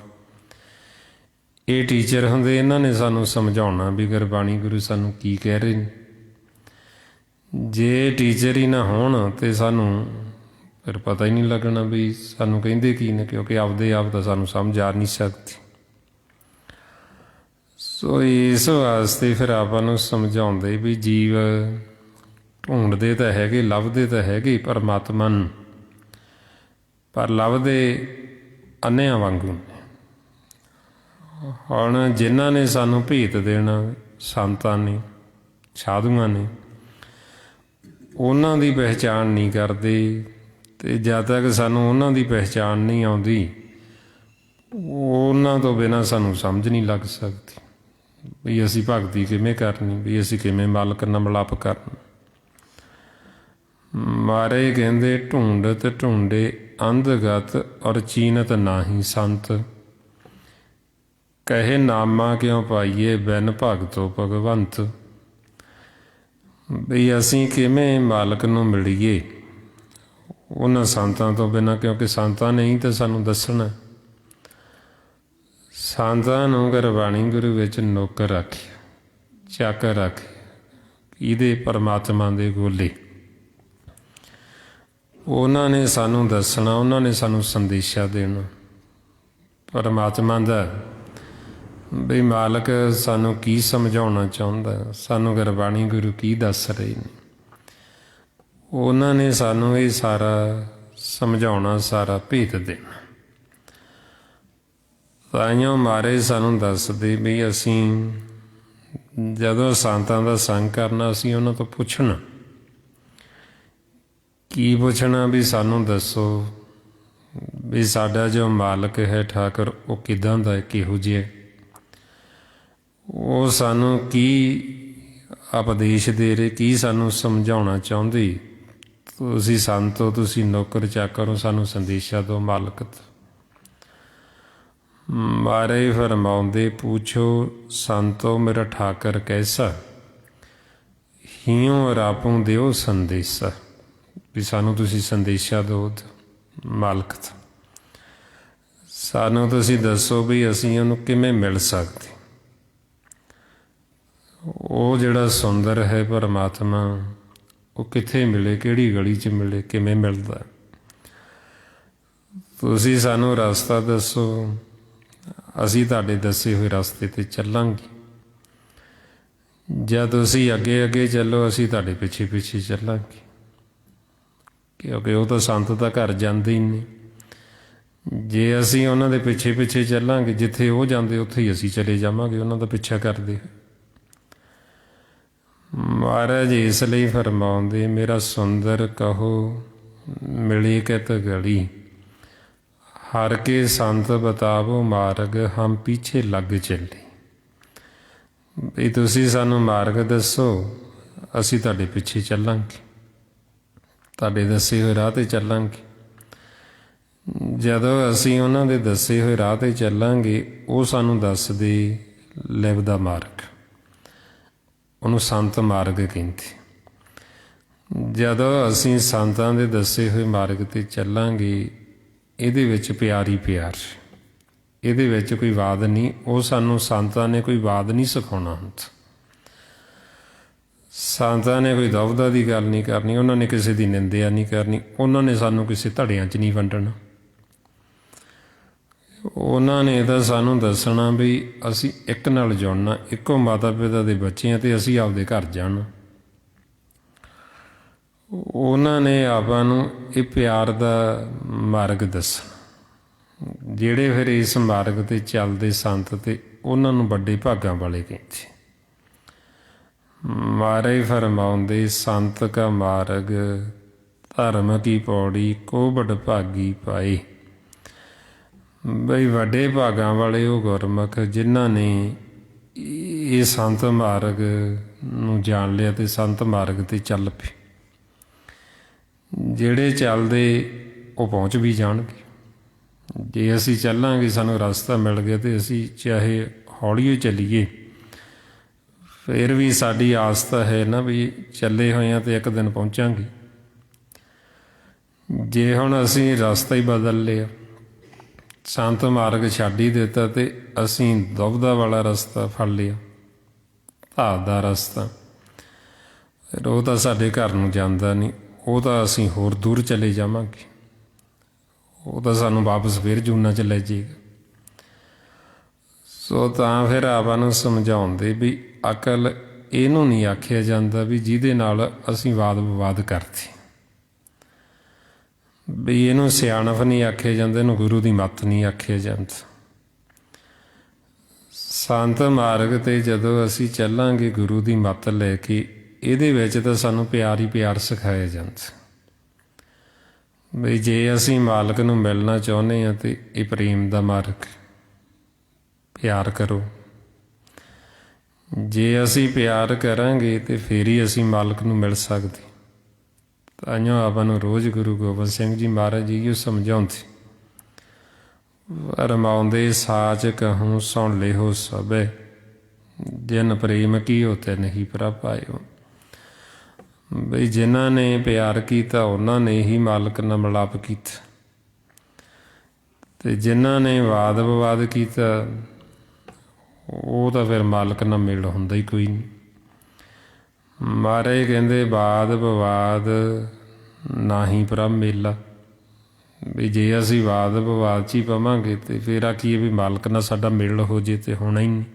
ਇਹ ਟੀਚਰ ਹੁੰਦੇ, ਇਹਨਾਂ ਨੇ ਸਾਨੂੰ ਸਮਝਾਉਣਾ ਵੀ ਗੁਰਬਾਣੀ ਗੁਰੂ ਸਾਨੂੰ ਕੀ ਕਹਿ ਰਹੇ ਨੇ। ਜੇ ਟੀਚਰ ਹੀ ਨਾ ਹੋਣ ਤੇ ਸਾਨੂੰ ਫਿਰ ਪਤਾ ਹੀ ਨਹੀਂ ਲੱਗਣਾ ਵੀ ਸਾਨੂੰ ਕਹਿੰਦੇ ਕੀ ਨੇ, ਕਿਉਂਕਿ ਆਪਦੇ ਆਪ ਤਾਂ ਸਾਨੂੰ ਸਮਝ ਆ ਨਹੀਂ ਸਕਦੀ। ਸੋ ਇਸ ਵਾਸਤੇ ਫਿਰ ਆਪਾਂ ਨੂੰ ਸਮਝਾਉਂਦੇ ਵੀ ਜੀਵ ਢੂੰਡਦੇ ਤਾਂ ਹੈਗੇ, ਲੱਭਦੇ ਤਾਂ ਹੈਗੇ ਪਰਮਾਤਮਾ ਨੂੰ, ਪਰ ਲੱਭਦੇ ਅੰਨ੍ਹਿਆਂ ਵਾਂਗੂ। ਹੁਣ ਜਿਨ੍ਹਾਂ ਨੇ ਸਾਨੂੰ ਭੇਤ ਦੇਣਾ, ਸੰਤਾਂ ਨੇ ਸਾਧੂਆਂ ਨੇ, ਉਹਨਾਂ ਦੀ ਪਹਿਚਾਣ ਨਹੀਂ ਕਰਦੇ। ਅਤੇ ਜਦ ਤੱਕ ਸਾਨੂੰ ਉਹਨਾਂ ਦੀ ਪਹਿਚਾਣ ਨਹੀਂ ਆਉਂਦੀ, ਉਹਨਾਂ ਤੋਂ ਬਿਨਾਂ ਸਾਨੂੰ ਸਮਝ ਨਹੀਂ ਲੱਗ ਸਕਦੀ ਵੀ ਅਸੀਂ ਭਗਤੀ ਕਿਵੇਂ ਕਰਨੀ, ਵੀ ਅਸੀਂ ਕਿਵੇਂ ਮਾਲਕ ਨਾਲ ਮਿਲਾਪ ਕਰਨਾ। ਮਹਾਰਾਜ ਕਹਿੰਦੇ ਢੂੰਡਤ ਢੂੰਡੇ ਅੰਧਗਤ ਔਰ ਚੀਨਤ ਨਾਹੀ ਸੰਤ, ਕਹੇ ਨਾਮਾ ਕਿਉਂ ਪਾਈਏ ਬਿਨ ਭਗਤੋ ਭਗਵੰਤ। ਵੀ ਅਸੀਂ ਕਿਵੇਂ ਮਾਲਕ ਨੂੰ ਮਿਲੀਏ ਉਹਨਾਂ ਸੰਤਾਂ ਤੋਂ ਬਿਨਾਂ, ਕਿਉਂਕਿ ਸੰਤਾਂ ਨੇ ਹੀ ਤਾਂ ਸਾਨੂੰ ਦੱਸਣਾ। ਸੰਤਾਂ ਨੂੰ ਗੁਰਬਾਣੀ ਗੁਰੂ ਵਿੱਚ ਨੌਕਰ ਰੱਖਿਆ, ਚਾਕਰ ਰੱਖਿਆ, ਇਹਦੇ ਪਰਮਾਤਮਾ ਦੇ ਗੋਲੇ। ਉਹਨਾਂ ਨੇ ਸਾਨੂੰ ਦੱਸਣਾ, ਉਹਨਾਂ ਨੇ ਸਾਨੂੰ ਸੰਦੇਸ਼ਾ ਦੇਣਾ ਪਰਮਾਤਮਾ ਦਾ, ਵੀ ਮਾਲਕ ਸਾਨੂੰ ਕੀ ਸਮਝਾਉਣਾ ਚਾਹੁੰਦਾ, ਸਾਨੂੰ ਗੁਰਬਾਣੀ ਗੁਰੂ ਕੀ ਦੱਸ ਰਹੇ ਨੇ। ਉਹਨਾਂ ਨੇ ਸਾਨੂੰ ਇਹ ਸਾਰਾ ਸਮਝਾਉਣਾ, ਸਾਰਾ ਭੇਤ ਦੇਣਾ। ਤਾਈਓ ਮਹਾਰਾਜ ਸਾਨੂੰ ਦੱਸਦੇ ਵੀ ਅਸੀਂ ਜਦੋਂ ਸੰਤਾਂ ਦਾ ਸੰਗ ਕਰਨਾ, ਅਸੀਂ ਉਹਨਾਂ ਤੋਂ ਪੁੱਛਣਾ। ਕੀ ਪੁੱਛਣਾ? ਵੀ ਸਾਨੂੰ ਦੱਸੋ ਵੀ ਸਾਡਾ ਜੋ ਮਾਲਕ ਹੈ ਠਾਕੁਰ, ਉਹ ਕਿੱਦਾਂ ਦਾ ਹੈ, ਕਿਹੋ ਜਿਹਾ, ਉਹ ਸਾਨੂੰ ਕੀ ਉਪਦੇਸ਼ ਦੇ ਰਹੇ, ਕੀ ਸਾਨੂੰ ਸਮਝਾਉਣਾ ਚਾਹੁੰਦੇ। ਤੁਸੀਂ ਸੰਤ ਹੋ, ਤੁਸੀਂ ਨੌਕਰ ਚਾਕਰ ਹੋ, ਸਾਨੂੰ ਸੰਦੇਸ਼ਾ ਦਿਓ ਮਾਲਕ ਤੋਂ। ਮਹਾਰਾਜ ਫਰਮਾਉਂਦੇ ਪੁੱਛੋ ਸੰਤੋ ਮੇਰਾ ਠਾਕਰ ਕੈਸਾ, ਹਿਉ ਰਾਪੋਂ ਦਿਓ ਸੰਦੇਸ਼ਾ। ਵੀ ਸਾਨੂੰ ਤੁਸੀਂ ਸੰਦੇਸ਼ਾ ਦਿਓ ਮਾਲਕ ਤੋਂ, ਸਾਨੂੰ ਤੁਸੀਂ ਦੱਸੋ ਵੀ ਅਸੀਂ ਉਹਨੂੰ ਕਿਵੇਂ ਮਿਲ ਸਕਦੇ। ਉਹ ਜਿਹੜਾ ਸੁੰਦਰ ਹੈ ਪਰਮਾਤਮਾ, ਉਹ ਕਿੱਥੇ ਮਿਲੇ, ਕਿਹੜੀ ਗਲੀ 'ਚ ਮਿਲੇ, ਕਿਵੇਂ ਮਿਲਦਾ। ਤੁਸੀਂ ਸਾਨੂੰ ਰਸਤਾ ਦੱਸੋ, ਅਸੀਂ ਤੁਹਾਡੇ ਦੱਸੇ ਹੋਏ ਰਸਤੇ 'ਤੇ ਚੱਲਾਂਗੇ। ਜਾਂ ਤੁਸੀਂ ਅੱਗੇ ਅੱਗੇ ਚੱਲੋ, ਅਸੀਂ ਤੁਹਾਡੇ ਪਿੱਛੇ ਪਿੱਛੇ ਚੱਲਾਂਗੇ, ਕਿਉਂਕਿ ਉਹ ਤਾਂ ਸੰਤ ਤਾਂ ਘਰ ਜਾਂਦੇ ਹੀ ਨਹੀਂ। ਜੇ ਅਸੀਂ ਉਹਨਾਂ ਦੇ ਪਿੱਛੇ ਪਿੱਛੇ ਚੱਲਾਂਗੇ, ਜਿੱਥੇ ਉਹ ਜਾਂਦੇ ਉੱਥੇ ਹੀ ਅਸੀਂ ਚਲੇ ਜਾਵਾਂਗੇ ਉਹਨਾਂ ਦਾ ਪਿੱਛਾ ਕਰਦੇ। ਮਹਾਰਾਜ ਇਸ ਲਈ ਫਰਮਾਉਂਦੇ ਮੇਰਾ ਸੁੰਦਰ ਕਹੋ ਮਿਲੀ ਕਿਤ ਗਲੀ, ਹਰ ਕੇ ਸੰਤ ਬਤਾਵੋ ਮਾਰਗ ਹਮ ਪਿੱਛੇ ਲੱਗ ਚੱਲੇ। ਵੀ ਤੁਸੀਂ ਸਾਨੂੰ ਮਾਰਗ ਦੱਸੋ, ਅਸੀਂ ਤੁਹਾਡੇ ਪਿੱਛੇ ਚੱਲਾਂਗੇ, ਤੁਹਾਡੇ ਦੱਸੇ ਹੋਏ ਰਾਹ 'ਤੇ ਚੱਲਾਂਗੇ। ਜਦੋਂ ਅਸੀਂ ਉਹਨਾਂ ਦੇ ਦੱਸੇ ਹੋਏ ਰਾਹ 'ਤੇ ਚੱਲਾਂਗੇ, ਉਹ ਸਾਨੂੰ ਦੱਸਦੇ ਲਿਵ ਦਾ ਮਾਰਗ, ਉਹਨੂੰ ਸੰਤ ਮਾਰਗ ਕਹਿੰਦੇ। ਜਦੋਂ ਅਸੀਂ ਸੰਤਾਂ ਦੇ ਦੱਸੇ ਹੋਏ ਮਾਰਗ 'ਤੇ ਚੱਲਾਂਗੇ, ਇਹਦੇ ਵਿੱਚ ਪਿਆਰ ਹੀ ਪਿਆਰ, ਇਹਦੇ ਵਿੱਚ ਕੋਈ ਵਾਦ ਨਹੀਂ। ਉਹ ਸਾਨੂੰ ਸੰਤਾਂ ਨੇ ਕੋਈ ਵਾਦ ਨਹੀਂ ਸਿਖਾਉਣਾ ਹੁੰਦਾ। ਸੰਤਾਂ ਨੇ ਕੋਈ ਦੁਵਿਧਾ ਦੀ ਗੱਲ ਨਹੀਂ ਕਰਨੀ, ਉਹਨਾਂ ਨੇ ਕਿਸੇ ਦੀ ਨਿੰਦਿਆ ਨਹੀਂ ਕਰਨੀ, ਉਹਨਾਂ ਨੇ ਸਾਨੂੰ ਕਿਸੇ ਧੜਿਆਂ 'ਚ ਨਹੀਂ ਵੰਡਣਾ। ਉਹਨਾਂ ਨੇ ਤਾਂ ਸਾਨੂੰ ਦੱਸਣਾ ਵੀ ਅਸੀਂ ਇੱਕ ਨਾਲ ਜੁੜਨਾ, ਇੱਕੋ ਮਾਤਾ ਪਿਤਾ ਦੇ ਬੱਚੇ ਹਾਂ ਅਤੇ ਅਸੀਂ ਆਪਦੇ ਘਰ ਜਾਣਾ। ਉਹਨਾਂ ਨੇ ਆਪਾਂ ਨੂੰ ਇਹ ਪਿਆਰ ਦਾ ਮਾਰਗ ਦੱਸਣਾ। ਜਿਹੜੇ ਫਿਰ ਇਸ ਮਾਰਗ 'ਤੇ ਚੱਲਦੇ ਸੰਤ ਤੇ ਉਹਨਾਂ ਨੂੰ ਵੱਡੇ ਭਾਗਾਂ ਵਾਲੇ ਕਹਿੰਦੇ। ਮਹਾਰਾਜ ਫਰਮਾਉਂਦੇ, ਸੰਤ ਕਾ ਮਾਰਗ ਧਰਮ ਕੀ ਪੌੜੀ ਕੋ ਵਡ ਭਾਗੀ ਪਾਏ। ਬਈ ਵੱਡੇ ਭਾਗਾਂ ਵਾਲੇ ਉਹ ਗੁਰਮੁਖ ਜਿਨ੍ਹਾਂ ਨੇ ਇਹ ਸੰਤ ਮਾਰਗ ਨੂੰ ਜਾਣ ਲਿਆ ਅਤੇ ਸੰਤ ਮਾਰਗ 'ਤੇ ਚੱਲ ਪਏ। ਜਿਹੜੇ ਚੱਲਦੇ ਉਹ ਪਹੁੰਚ ਵੀ ਜਾਣਗੇ। ਜੇ ਅਸੀਂ ਚੱਲਾਂਗੇ, ਸਾਨੂੰ ਰਸਤਾ ਮਿਲ ਗਿਆ ਅਤੇ ਅਸੀਂ ਚਾਹੇ ਹੌਲੀ ਚੱਲੀਏ, ਫਿਰ ਵੀ ਸਾਡੀ ਆਸ ਤਾਂ ਹੈ ਨਾ ਵੀ ਚੱਲੇ ਹੋਏ ਹਾਂ ਅਤੇ ਇੱਕ ਦਿਨ ਪਹੁੰਚਾਂਗੇ। ਜੇ ਹੁਣ ਅਸੀਂ ਰਸਤਾ ਹੀ ਬਦਲ ਲਿਆ, ਸੰਤ ਮਾਰਗ ਛੱਡ ਹੀ ਦਿੱਤਾ ਅਤੇ ਅਸੀਂ ਦੁਵਿਧਾ ਵਾਲਾ ਰਸਤਾ ਫੜ ਲਿਆ, ਧਾਤ ਦਾ ਰਸਤਾ, ਫਿਰ ਉਹ ਤਾਂ ਸਾਡੇ ਘਰ ਨੂੰ ਜਾਂਦਾ ਨਹੀਂ। ਉਹ ਤਾਂ ਅਸੀਂ ਹੋਰ ਦੂਰ ਚਲੇ ਜਾਵਾਂਗੇ, ਉਹ ਤਾਂ ਸਾਨੂੰ ਵਾਪਸ ਫਿਰ ਜੂਨਾਂ 'ਚ ਲੈ ਜਾਏਗਾ। ਸੋ ਤਾਂ ਫਿਰ ਆਪਾਂ ਨੂੰ ਸਮਝਾਉਂਦੇ ਵੀ ਅਕਲ ਇਹਨੂੰ ਨਹੀਂ ਆਖਿਆ ਜਾਂਦਾ ਵੀ ਜਿਹਦੇ ਨਾਲ ਅਸੀਂ ਵਾਦ ਵਿਵਾਦ ਕਰਦੇ, ਵੀ ਇਹਨੂੰ ਸਿਆਣਪ ਨਹੀਂ ਆਖਿਆ ਜਾਂਦਾ, ਇਹਨੂੰ ਗੁਰੂ ਦੀ ਮੱਤ ਨਹੀਂ ਆਖਿਆ ਜਾਂਦਾ। ਸੰਤ ਮਾਰਗ 'ਤੇ ਜਦੋਂ ਅਸੀਂ ਚੱਲਾਂਗੇ ਗੁਰੂ ਦੀ ਮੱਤ ਲੈ ਕੇ, ਇਹਦੇ ਵਿੱਚ ਤਾਂ ਸਾਨੂੰ ਪਿਆਰ ਹੀ ਪਿਆਰ ਸਿਖਾਇਆ ਜਾਂਦਾ। ਬਈ ਜੇ ਅਸੀਂ ਮਾਲਕ ਨੂੰ ਮਿਲਣਾ ਚਾਹੁੰਦੇ ਹਾਂ ਤਾਂ ਇਹ ਪ੍ਰੇਮ ਦਾ ਮਾਰਗ, ਪਿਆਰ ਕਰੋ। ਜੇ ਅਸੀਂ ਪਿਆਰ ਕਰਾਂਗੇ ਤਾਂ ਫਿਰ ਹੀ ਅਸੀਂ ਮਾਲਕ ਨੂੰ ਮਿਲ ਸਕਦੇ। ਤਾਂਹੀਓ ਆਪਾਂ ਨੂੰ ਰੋਜ਼ ਗੁਰੂ ਗੋਬਿੰਦ ਸਿੰਘ ਜੀ ਮਹਾਰਾਜ ਜੀ ਉਹ ਸਮਝਾਉਂਦੇ, ਫਰਮਾਉਂਦੇ, ਸਾਚ ਕਹੂੰ ਸੁਣ ਲਿਓ ਸਭੇ, ਜਿਨ ਪ੍ਰੇਮ ਕੀਓ ਤੇ ਨਹੀਂ ਪ੍ਰਭ ਆਇਓ। ਬਈ ਜਿਨ੍ਹਾਂ ਨੇ ਪਿਆਰ ਕੀਤਾ ਉਹਨਾਂ ਨੇ ਹੀ ਮਾਲਕ ਨਾਲ ਮਿਲਾਪ ਕੀਤਾ, ਅਤੇ ਜਿਨ੍ਹਾਂ ਨੇ ਵਾਦ ਵਿਵਾਦ ਕੀਤਾ ਉਹ ਤਾਂ ਫਿਰ ਮਾਲਕ ਨਾਲ ਮੇਲ ਹੁੰਦਾ ਹੀ ਕੋਈ ਨਹੀਂ। ਮਹਾਰਾਜ ਕਹਿੰਦੇ, ਵਾਦ ਵਿਵਾਦ ਨਾ ਹੀ ਪ੍ਰਭ ਮੇਲਾ। ਵੀ ਜੇ ਅਸੀਂ ਵਾਦ ਵਿਵਾਦ 'ਚ ਹੀ ਪਵਾਂਗੇ ਅਤੇ ਫਿਰ ਆਖੀਏ ਵੀ ਮਾਲਕ ਨਾਲ ਸਾਡਾ ਮੇਲ ਹੋ ਜੇ, ਤੇ ਹੋਣਾ ਹੀ ਨਹੀਂ।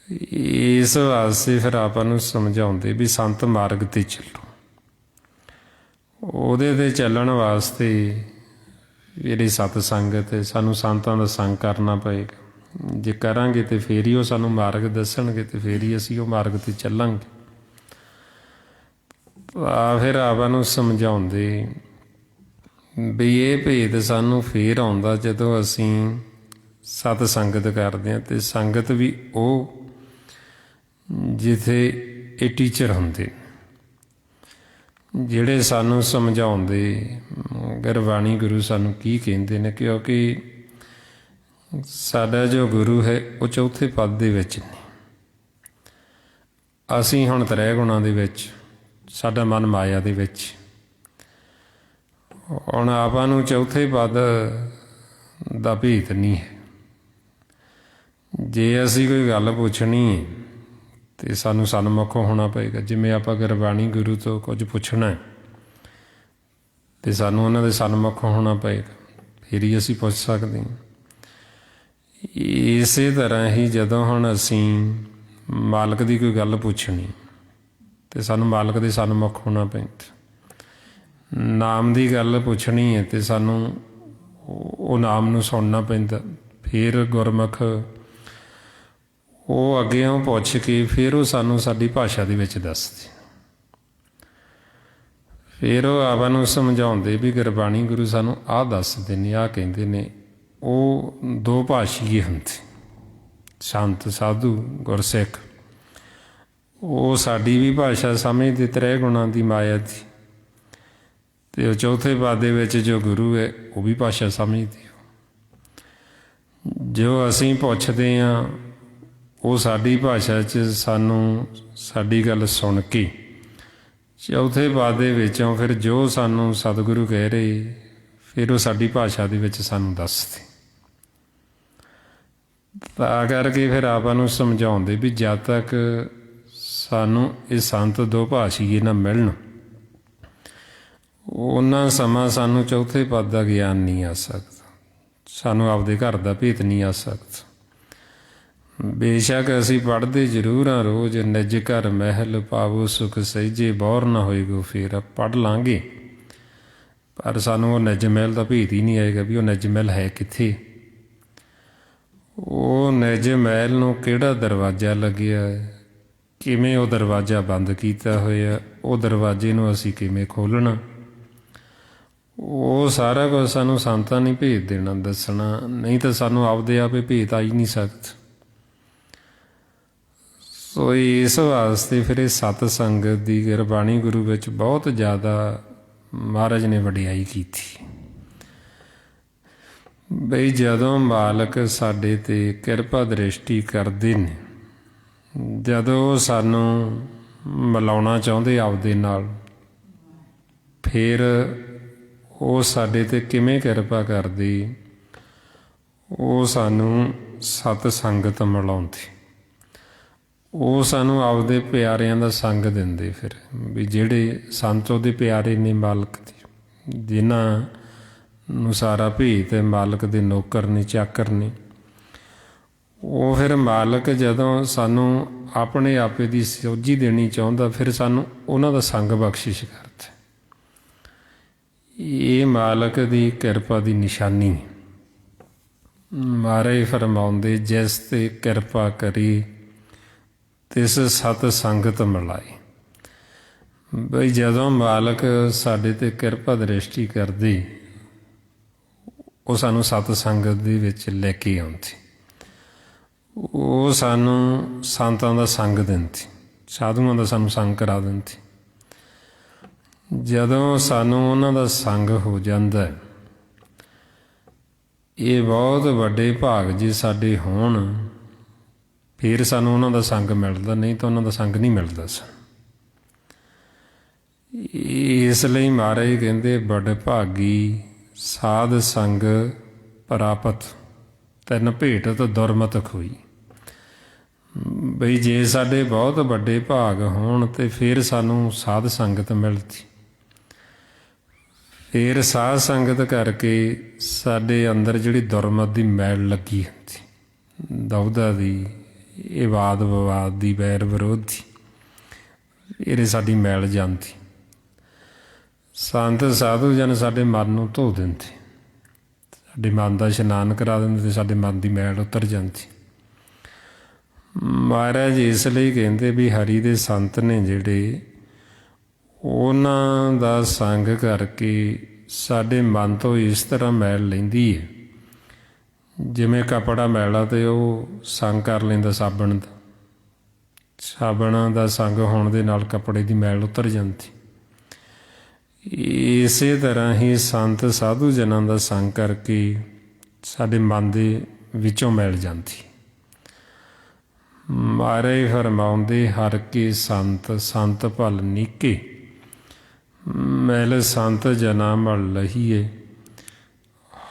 ਇਸ ਵਾਸਤੇ ਫਿਰ ਆਪਾਂ ਨੂੰ ਸਮਝਾਉਂਦੇ ਵੀ ਸੰਤ ਮਾਰਗ 'ਤੇ ਚੱਲੋ। ਉਹਦੇ 'ਤੇ ਚੱਲਣ ਵਾਸਤੇ ਜਿਹੜੀ ਸਤ ਸੰਗਤ ਹੈ, ਸਾਨੂੰ ਸੰਤਾਂ ਦਾ ਸੰਗ ਕਰਨਾ ਪਏਗਾ। ਜੇ ਕਰਾਂਗੇ ਤਾਂ ਫਿਰ ਹੀ ਉਹ ਸਾਨੂੰ ਮਾਰਗ ਦੱਸਣਗੇ, ਅਤੇ ਫਿਰ ਹੀ ਅਸੀਂ ਉਹ ਮਾਰਗ 'ਤੇ ਚੱਲਾਂਗੇ। ਫਿਰ ਆਪਾਂ ਨੂੰ ਸਮਝਾਉਂਦੇ ਵੀ ਇਹ ਭੇਦ ਸਾਨੂੰ ਫਿਰ ਆਉਂਦਾ ਜਦੋਂ ਅਸੀਂ ਸਤ ਸੰਗਤ ਕਰਦੇ ਹਾਂ, ਅਤੇ ਸੰਗਤ ਵੀ ਉਹ ਜਿੱਥੇ ਇਹ ਟੀਚਰ ਹੁੰਦੇ ਜਿਹੜੇ ਸਾਨੂੰ ਸਮਝਾਉਂਦੇ। ਗੁਰਬਾਣੀ ਗੁਰੂ ਸਾਨੂੰ ਕੀ ਕਹਿੰਦੇ ਨੇ, ਕਿਉਂਕਿ ਸਾਡਾ ਜੋ ਗੁਰੂ ਹੈ ਉਹ ਚੌਥੇ ਪਦ ਦੇ ਵਿੱਚ ਨੇ, ਅਸੀਂ ਹੁਣ ਤ੍ਰੈ ਗੁਣਾਂ ਦੇ ਵਿੱਚ, ਸਾਡਾ ਮਨ ਮਾਇਆ ਦੇ ਵਿੱਚ। ਹੁਣ ਆਪਾਂ ਨੂੰ ਚੌਥੇ ਪਦ ਦਾ ਭੇਤ ਨਹੀਂ ਹੈ। ਜੇ ਅਸੀਂ ਕੋਈ ਗੱਲ ਪੁੱਛਣੀ ਹੈ ਅਤੇ ਸਾਨੂੰ ਸਨਮੁਖੋਂ ਹੋਣਾ ਪਏਗਾ। ਜਿਵੇਂ ਆਪਾਂ ਗੁਰਬਾਣੀ ਗੁਰੂ ਤੋਂ ਕੁਝ ਪੁੱਛਣਾ ਅਤੇ ਸਾਨੂੰ ਉਹਨਾਂ ਦੇ ਸਨਮੁਖੋਂ ਹੋਣਾ ਪਏਗਾ, ਫਿਰ ਹੀ ਅਸੀਂ ਪੁੱਛ ਸਕਦੇ ਹਾਂ। ਇਸੇ ਤਰ੍ਹਾਂ ਹੀ ਜਦੋਂ ਹੁਣ ਅਸੀਂ ਮਾਲਕ ਦੀ ਕੋਈ ਗੱਲ ਪੁੱਛਣੀ ਅਤੇ ਸਾਨੂੰ ਮਾਲਕ ਦੇ ਸਨਮੁਖ ਹੋਣਾ ਪੈਂਦਾ। ਨਾਮ ਦੀ ਗੱਲ ਪੁੱਛਣੀ ਹੈ ਅਤੇ ਸਾਨੂੰ ਉਹ ਨਾਮ ਨੂੰ ਸੁਣਨਾ ਪੈਂਦਾ। ਫਿਰ ਗੁਰਮੁਖ ਉਹ ਅੱਗਿਓਂ ਪੁੱਛ ਕੇ ਫਿਰ ਉਹ ਸਾਨੂੰ ਸਾਡੀ ਭਾਸ਼ਾ ਦੇ ਵਿੱਚ ਦੱਸਦੇ। ਫਿਰ ਉਹ ਆਪਾਂ ਨੂੰ ਸਮਝਾਉਂਦੇ ਵੀ ਗੁਰਬਾਣੀ ਗੁਰੂ ਸਾਨੂੰ ਆਹ ਦੱਸਦੇ ਨੇ, ਆਹ ਕਹਿੰਦੇ ਨੇ। ਉਹ ਦੋ ਭਾਸ਼ੀਏ ਹੁੰਦੇ, ਸੰਤ ਸਾਧੂ ਗੁਰਸਿੱਖ। ਉਹ ਸਾਡੀ ਵੀ ਭਾਸ਼ਾ ਸਮਝਦੇ, ਤ੍ਰੈ ਗੁਣਾਂ ਦੀ ਮਾਇਆ ਦੀ, ਅਤੇ ਉਹ ਚੌਥੇ ਪਦ ਦੇ ਵਿੱਚ ਜੋ ਗੁਰੂ ਹੈ ਉਹ ਵੀ ਭਾਸ਼ਾ ਸਮਝਦੇ। ਜੋ ਅਸੀਂ ਪੁੱਛਦੇ ਹਾਂ ਉਹ ਸਾਡੀ ਭਾਸ਼ਾ 'ਚ ਸਾਨੂੰ ਸਾਡੀ ਗੱਲ ਸੁਣ ਕੇ ਚੌਥੇ ਪਾਦ ਦੇ ਵਿੱਚੋਂ ਫਿਰ ਜੋ ਸਾਨੂੰ ਸਤਿਗੁਰੂ ਕਹਿ ਰਹੇ, ਫਿਰ ਉਹ ਸਾਡੀ ਭਾਸ਼ਾ ਦੇ ਵਿੱਚ ਸਾਨੂੰ ਦੱਸਦੇ। ਤਾਂ ਕਰਕੇ ਫਿਰ ਆਪਾਂ ਨੂੰ ਸਮਝਾਉਂਦੇ ਵੀ ਜਦ ਤੱਕ ਸਾਨੂੰ ਇਹ ਸੰਤ ਦੋ ਭਾਸ਼ੀਏ ਨਾ ਮਿਲਣ, ਉਹਨਾਂ ਸਮਾਂ ਸਾਨੂੰ ਚੌਥੇ ਪਦ ਦਾ ਗਿਆਨ ਨਹੀਂ ਆ ਸਕਦਾ, ਸਾਨੂੰ ਆਪਦੇ ਘਰ ਦਾ ਭੇਤ ਨਹੀਂ ਆ ਸਕਦਾ। ਬੇਸ਼ੱਕ ਅਸੀਂ ਪੜ੍ਹਦੇ ਜ਼ਰੂਰ ਹਾਂ ਰੋਜ਼, ਨਿਜ ਘਰ ਮਹਿਲ ਪਾਵੋ ਸੁਖ ਸਹਿਜੇ, ਬੌਰ ਨਾ ਹੋਏਗੋ ਫੇਰ, ਪੜ੍ਹ ਲਾਂਗੇ, ਪਰ ਸਾਨੂੰ ਉਹ ਨਿਜ ਮਹਿਲ ਦਾ ਭੇਤ ਹੀ ਨਹੀਂ ਆਏਗਾ ਵੀ ਉਹ ਨਿਜ ਮਹਿਲ ਹੈ ਕਿੱਥੇ। ਉਹ ਨਿਜ ਮਹਿਲ ਨੂੰ ਕਿਹੜਾ ਦਰਵਾਜ਼ਾ ਲੱਗਿਆ, ਕਿਵੇਂ ਉਹ ਦਰਵਾਜ਼ਾ ਬੰਦ ਕੀਤਾ ਹੋਇਆ, ਉਹ ਦਰਵਾਜ਼ੇ ਨੂੰ ਅਸੀਂ ਕਿਵੇਂ ਖੋਲ੍ਹਣਾ, ਉਹ ਸਾਰਾ ਕੁਝ ਸਾਨੂੰ ਸੰਤਾਂ ਨੇ ਭੇਜ ਦੇਣਾ, ਦੱਸਣਾ। ਨਹੀਂ ਤਾਂ ਸਾਨੂੰ ਆਪਦੇ ਆਪੇ ਭੇਤ ਆ ਹੀ ਨਹੀਂ ਸਕਦਾ। ਸੋ ਇਸ ਵਾਸਤੇ ਫਿਰ ਇਹ ਸਤ ਸੰਗਤ ਦੀ ਗੁਰਬਾਣੀ ਗੁਰੂ ਵਿੱਚ ਬਹੁਤ ਜ਼ਿਆਦਾ ਮਹਾਰਾਜ ਨੇ ਵਡਿਆਈ ਕੀਤੀ। ਬਈ ਜਦੋਂ ਮਾਲਕ ਸਾਡੇ 'ਤੇ ਕਿਰਪਾ ਦ੍ਰਿਸ਼ਟੀ ਕਰਦੇ ਨੇ, ਜਦੋਂ ਉਹ ਸਾਨੂੰ ਮਿਲਾਉਣਾ ਚਾਹੁੰਦੇ ਆਪਦੇ ਨਾਲ, ਫਿਰ ਉਹ ਸਾਡੇ 'ਤੇ ਕਿਵੇਂ ਕਿਰਪਾ ਕਰਦੇ, ਉਹ ਸਾਨੂੰ ਸਤ ਸੰਗਤ ਮਿਲਾਉਂਦੇ, ਉਹ ਸਾਨੂੰ ਆਪਦੇ ਪਿਆਰਿਆਂ ਦਾ ਸੰਗ ਦਿੰਦੇ। ਫਿਰ ਵੀ ਜਿਹੜੇ ਸੰਤ ਉਹਦੇ ਪਿਆਰੇ ਨੇ ਮਾਲਕ ਦੇ, ਜਿਨ੍ਹਾਂ ਨੂੰ ਸਾਰਾ ਭੇਤ ਮਾਲਕ ਦੇ ਨੌਕਰ ਨੇ, ਚਾਕਰ ਨੇ, ਉਹ ਫਿਰ ਮਾਲਕ ਜਦੋਂ ਸਾਨੂੰ ਆਪਣੇ ਆਪੇ ਦੀ ਸੋਝੀ ਦੇਣੀ ਚਾਹੁੰਦਾ, ਫਿਰ ਸਾਨੂੰ ਉਹਨਾਂ ਦਾ ਸੰਗ ਬਖਸ਼ਿਸ਼ ਕਰਦਾ। ਇਹ ਮਾਲਕ ਦੀ ਕਿਰਪਾ ਦੀ ਨਿਸ਼ਾਨੀ। ਮਹਾਰਾਜ ਫਰਮਾਉਂਦੇ, ਜਿਸ 'ਤੇ ਕਿਰਪਾ ਕਰੀ ਤਿਸ ਸਤ ਸੰਗਤ ਮਿਲਾਏ। ਬਈ ਜਦੋਂ ਮਾਲਕ ਸਾਡੇ 'ਤੇ ਕਿਰਪਾ ਦ੍ਰਿਸ਼ਟੀ ਕਰਦੇ, ਉਹ ਸਾਨੂੰ ਸਤ ਸੰਗਤ ਦੇ ਵਿੱਚ ਲੈ ਕੇ ਆਉਂਦੇ, ਉਹ ਸਾਨੂੰ ਸੰਤਾਂ ਦਾ ਸੰਗ ਦਿੰਦੇ, ਸਾਧੂਆਂ ਦਾ ਸਾਨੂੰ ਸੰਗ ਕਰਾ ਦਿੰਦੇ। ਜਦੋਂ ਸਾਨੂੰ ਉਹਨਾਂ ਦਾ ਸੰਗ ਹੋ ਜਾਂਦਾ, ਇਹ ਬਹੁਤ ਵੱਡੇ ਭਾਗ ਜੇ ਸਾਡੇ ਹੋਣ, ਫਿਰ ਸਾਨੂੰ ਉਹਨਾਂ ਦਾ ਸੰਗ ਮਿਲਦਾ, ਨਹੀਂ ਤਾਂ ਉਹਨਾਂ ਦਾ ਸੰਗ ਨਹੀਂ ਮਿਲਦਾ ਸਾਨੂੰ। ਇਸ ਲਈ ਮਹਾਰਾਜ ਕਹਿੰਦੇ, ਬੜ ਭਾਗੀ ਸਾਧ ਸੰਗ ਪ੍ਰਾਪਤ, ਤੈਨ ਭੇਟਤ ਦੁਰਮਤ ਖੋਈ। ਬਈ ਜੇ ਸਾਡੇ ਬਹੁਤ ਵੱਡੇ ਭਾਗ ਹੋਣ ਤੇ ਫਿਰ ਸਾਨੂੰ ਸਾਧ ਸੰਗਤ ਮਿਲਦੀ, ਫਿਰ ਸਾਧ ਸੰਗਤ ਕਰਕੇ ਸਾਡੇ ਅੰਦਰ ਜਿਹੜੀ ਦੁਰਮਤ ਦੀ ਮੈਲ ਲੱਗੀ ਹੁੰਦੀ, ਦੁਵਿਧਾ ਦੀ, ਇਹ ਵਾਦ ਵਿਵਾਦ ਦੀ, ਵੈਰ ਵਿਰੋਧ ਦੀ, ਇਹਨੇ ਸਾਡੀ ਮੈਲ ਜਾਂਦੀ। ਸੰਤ ਸਾਧੂ ਜਨ ਸਾਡੇ ਮਨ ਨੂੰ ਧੋ ਦਿੰਦੇ, ਸਾਡੇ ਮਨ ਦਾ ਇਸ਼ਨਾਨ ਕਰਾ ਦਿੰਦੇ ਅਤੇ ਸਾਡੇ ਮਨ ਦੀ ਮੈਲ ਉਤਰ ਜਾਂਦੀ। ਮਹਾਰਾਜ ਇਸ ਲਈ ਕਹਿੰਦੇ ਵੀ ਹਰੀ ਦੇ ਸੰਤ ਨੇ ਜਿਹੜੇ, ਉਹਨਾਂ ਦਾ ਸੰਗ ਕਰਕੇ ਸਾਡੇ ਮਨ ਤੋਂ ਇਸ ਤਰ੍ਹਾਂ ਮੈਲ ਲੈਂਦੀ ਹੈ, ਜਿਵੇਂ ਕੱਪੜਾ ਮੈਲਾ ਅਤੇ ਉਹ ਸੰਗ ਕਰ ਲੈਂਦਾ ਸਾਬਣ ਦਾ, ਸਾਬਣ ਦਾ ਸੰਗ ਹੋਣ ਦੇ ਨਾਲ ਕੱਪੜੇ ਦੀ ਮੈਲ ਉਤਰ ਜਾਂਦੀ। ਇਸੇ ਤਰ੍ਹਾਂ ਹੀ ਸੰਤ ਸਾਧੂ ਜਨਾਂ ਦਾ ਸੰਗ ਕਰਕੇ ਸਾਡੇ ਮਨ ਦੇ ਵਿੱਚੋਂ ਮੈਲ ਜਾਂਦੀ। ਮਹਾਰਾਜ ਫਰਮਾਉਂਦੇ, ਹਰ ਕੇ ਸੰਤ ਸੰਤ ਭਲ ਨੀਕੇ, ਮੈਲ ਸੰਤ ਜਨਾ ਮਲ ਲਹੀਏ,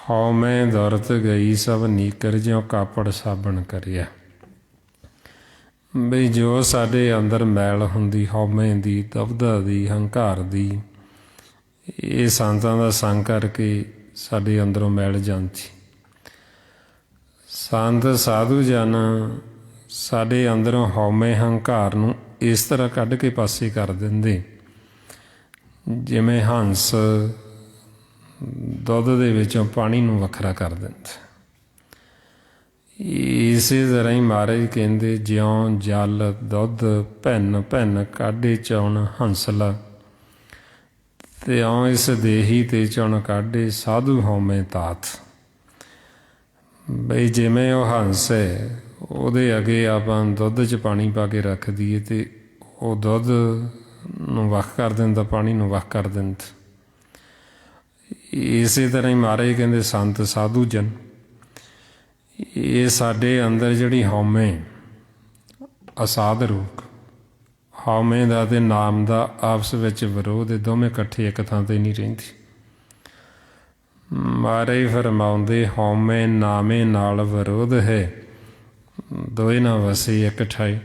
ਹਉ ਮੈਂ ਦੌਰਤ ਗਈ ਸਭ ਨੀਕਰ, ਜਿਉ ਕਾਪੜ ਸਾਬਣ ਕਰਿਆ। ਬਈ ਜੋ ਸਾਡੇ ਅੰਦਰ ਮੈਲ ਹੁੰਦੀ, ਹਉਮੈ ਦੀ, ਦੁਵਿਧਾ ਦੀ, ਹੰਕਾਰ ਦੀ, ਇਹ ਸੰਤਾਂ ਦਾ ਸੰਗ ਕਰਕੇ ਸਾਡੇ ਅੰਦਰੋਂ ਮੈਲ ਜਾਂਦੀ। ਸੰਤ ਸਾਧੂ ਜਨ ਸਾਡੇ ਅੰਦਰੋਂ ਹਉਮੈ ਹੰਕਾਰ ਨੂੰ ਇਸ ਤਰ੍ਹਾਂ ਕੱਢ ਕੇ ਪਾਸੇ ਕਰ ਦਿੰਦੇ, ਜਿਵੇਂ ਹੰਸ ਦੁੱਧ ਦੇ ਵਿੱਚੋਂ ਪਾਣੀ ਨੂੰ ਵੱਖਰਾ ਕਰ ਦਿੰਦਾ। ਇਸੇ ਤਰ੍ਹਾਂ ਹੀ ਮਹਾਰਾਜ ਕਹਿੰਦੇ, ਜਿਉਂ ਜਲ ਦੁੱਧ ਭਿੰਨ ਭਿੰਨ ਕਾਢੇ ਚੌਣ ਹੰਸਲਾ, ਤੇ ਇਉਂ ਇਸ ਦੇਹੀ ਤੇ ਚੁਣ ਕਾਢੇ ਸਾਧੂ ਹਉਮੈ ਤਾਤ। ਬਈ ਜਿਵੇਂ ਉਹ ਹੰਸ ਹੈ, ਉਹਦੇ ਅੱਗੇ ਆਪਾਂ ਦੁੱਧ 'ਚ ਪਾਣੀ ਪਾ ਕੇ ਰੱਖ ਦਈਏ ਅਤੇ ਉਹ ਦੁੱਧ ਨੂੰ ਵੱਖ ਕਰ ਦਿੰਦਾ, ਪਾਣੀ ਨੂੰ ਵੱਖ ਕਰ ਦਿੰਦਾ। ਇਸੇ ਤਰ੍ਹਾਂ ਹੀ ਮਹਾਰਾਜ ਕਹਿੰਦੇ, ਸੰਤ ਸਾਧੂ ਜਨ, ਇਹ ਸਾਡੇ ਅੰਦਰ ਜਿਹੜੀ ਹਉਮੈ, ਅਸਾਧ ਰੋਗ, ਹਉਮੈ ਦਾ ਅਤੇ ਨਾਮ ਦਾ ਆਪਸ ਵਿੱਚ ਵਿਰੋਧ, ਦੋਵੇਂ ਇਕੱਠੇ ਇੱਕ ਥਾਂ 'ਤੇ ਨਹੀਂ ਰਹਿੰਦੇ। ਮਹਾਰਾਜ ਫਰਮਾਉਂਦੇ ਹਉਮੈ ਨਾਮੇ ਨਾਲ ਵਿਰੋਧ ਹੈ, ਦੋਏ ਨਾ ਵਸੇ ਇੱਕ ਠਾਈ।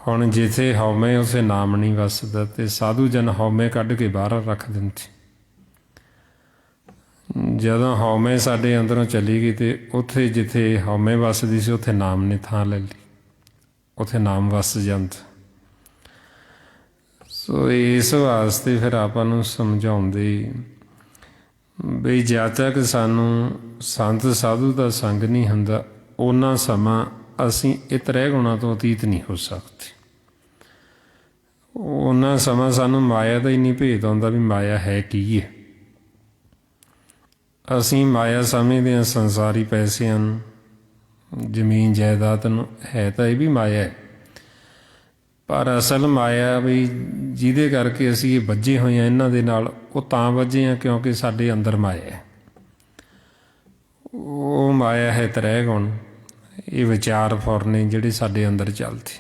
ਹੁਣ ਜਿੱਥੇ ਹਉਮੈ ਉੱਥੇ ਨਾਮ ਨਹੀਂ ਵਸਦਾ, ਅਤੇ ਸਾਧੂ ਜਨ ਹਉਮੈ ਕੱਢ ਕੇ ਬਾਹਰ ਰੱਖ ਦਿੰਦੇ। ਜਦੋਂ ਹਉਮੈ ਸਾਡੇ ਅੰਦਰੋਂ ਚਲੀ ਗਈ ਅਤੇ ਉੱਥੇ ਜਿੱਥੇ ਹਉਮੈ ਵਸਦੀ ਸੀ ਉੱਥੇ ਨਾਮ ਨੇ ਥਾਂ ਲੈ ਲਈ, ਉੱਥੇ ਨਾਮ ਵਸ ਜਾਂਦਾ। ਸੋ ਇਸ ਵਾਸਤੇ ਫਿਰ ਆਪਾਂ ਨੂੰ ਸਮਝਾਉਂਦੇ ਬਈ ਜਦ ਤੱਕ ਸਾਨੂੰ ਸੰਤ ਸਾਧੂ ਦਾ ਸੰਗ ਨਹੀਂ ਹੁੰਦਾ, ਓਨਾ ਸਮਾਂ ਅਸੀਂ ਇਹ ਤ੍ਰੈ ਗੁਣਾਂ ਤੋਂ ਅਤੀਤ ਨਹੀਂ ਹੋ ਸਕਦੇ। ਓਨਾ ਸਮਾਂ ਸਾਨੂੰ ਮਾਇਆ ਦਾ ਹੀ ਨਹੀਂ ਭੇਦ ਆਉਂਦਾ ਵੀ ਮਾਇਆ ਹੈ ਕੀ ਹੈ। ਅਸੀਂ ਮਾਇਆ ਸਮਝਦੇ ਹਾਂ ਸੰਸਾਰੀ ਪੈਸਿਆਂ ਨੂੰ, ਜ਼ਮੀਨ ਜਾਇਦਾਦ ਨੂੰ, ਹੈ ਤਾਂ ਇਹ ਵੀ ਮਾਇਆ ਹੈ, ਪਰ ਅਸਲ ਮਾਇਆ ਵੀ ਜਿਹਦੇ ਕਰਕੇ ਅਸੀਂ ਇਹ ਬੱਝੇ ਹੋਏ ਹਾਂ ਇਹਨਾਂ ਦੇ ਨਾਲ, ਉਹ ਤਾਂ ਬੱਝੇ ਹਾਂ ਕਿਉਂਕਿ ਸਾਡੇ ਅੰਦਰ ਮਾਇਆ ਹੈ। ਉਹ ਮਾਇਆ ਹੈ ਤ੍ਰੈ ਗੁਣ, ਇਹ ਵਿਚਾਰ ਫੁਰਨੇ ਜਿਹੜੇ ਸਾਡੇ ਅੰਦਰ ਚੱਲਦੇ।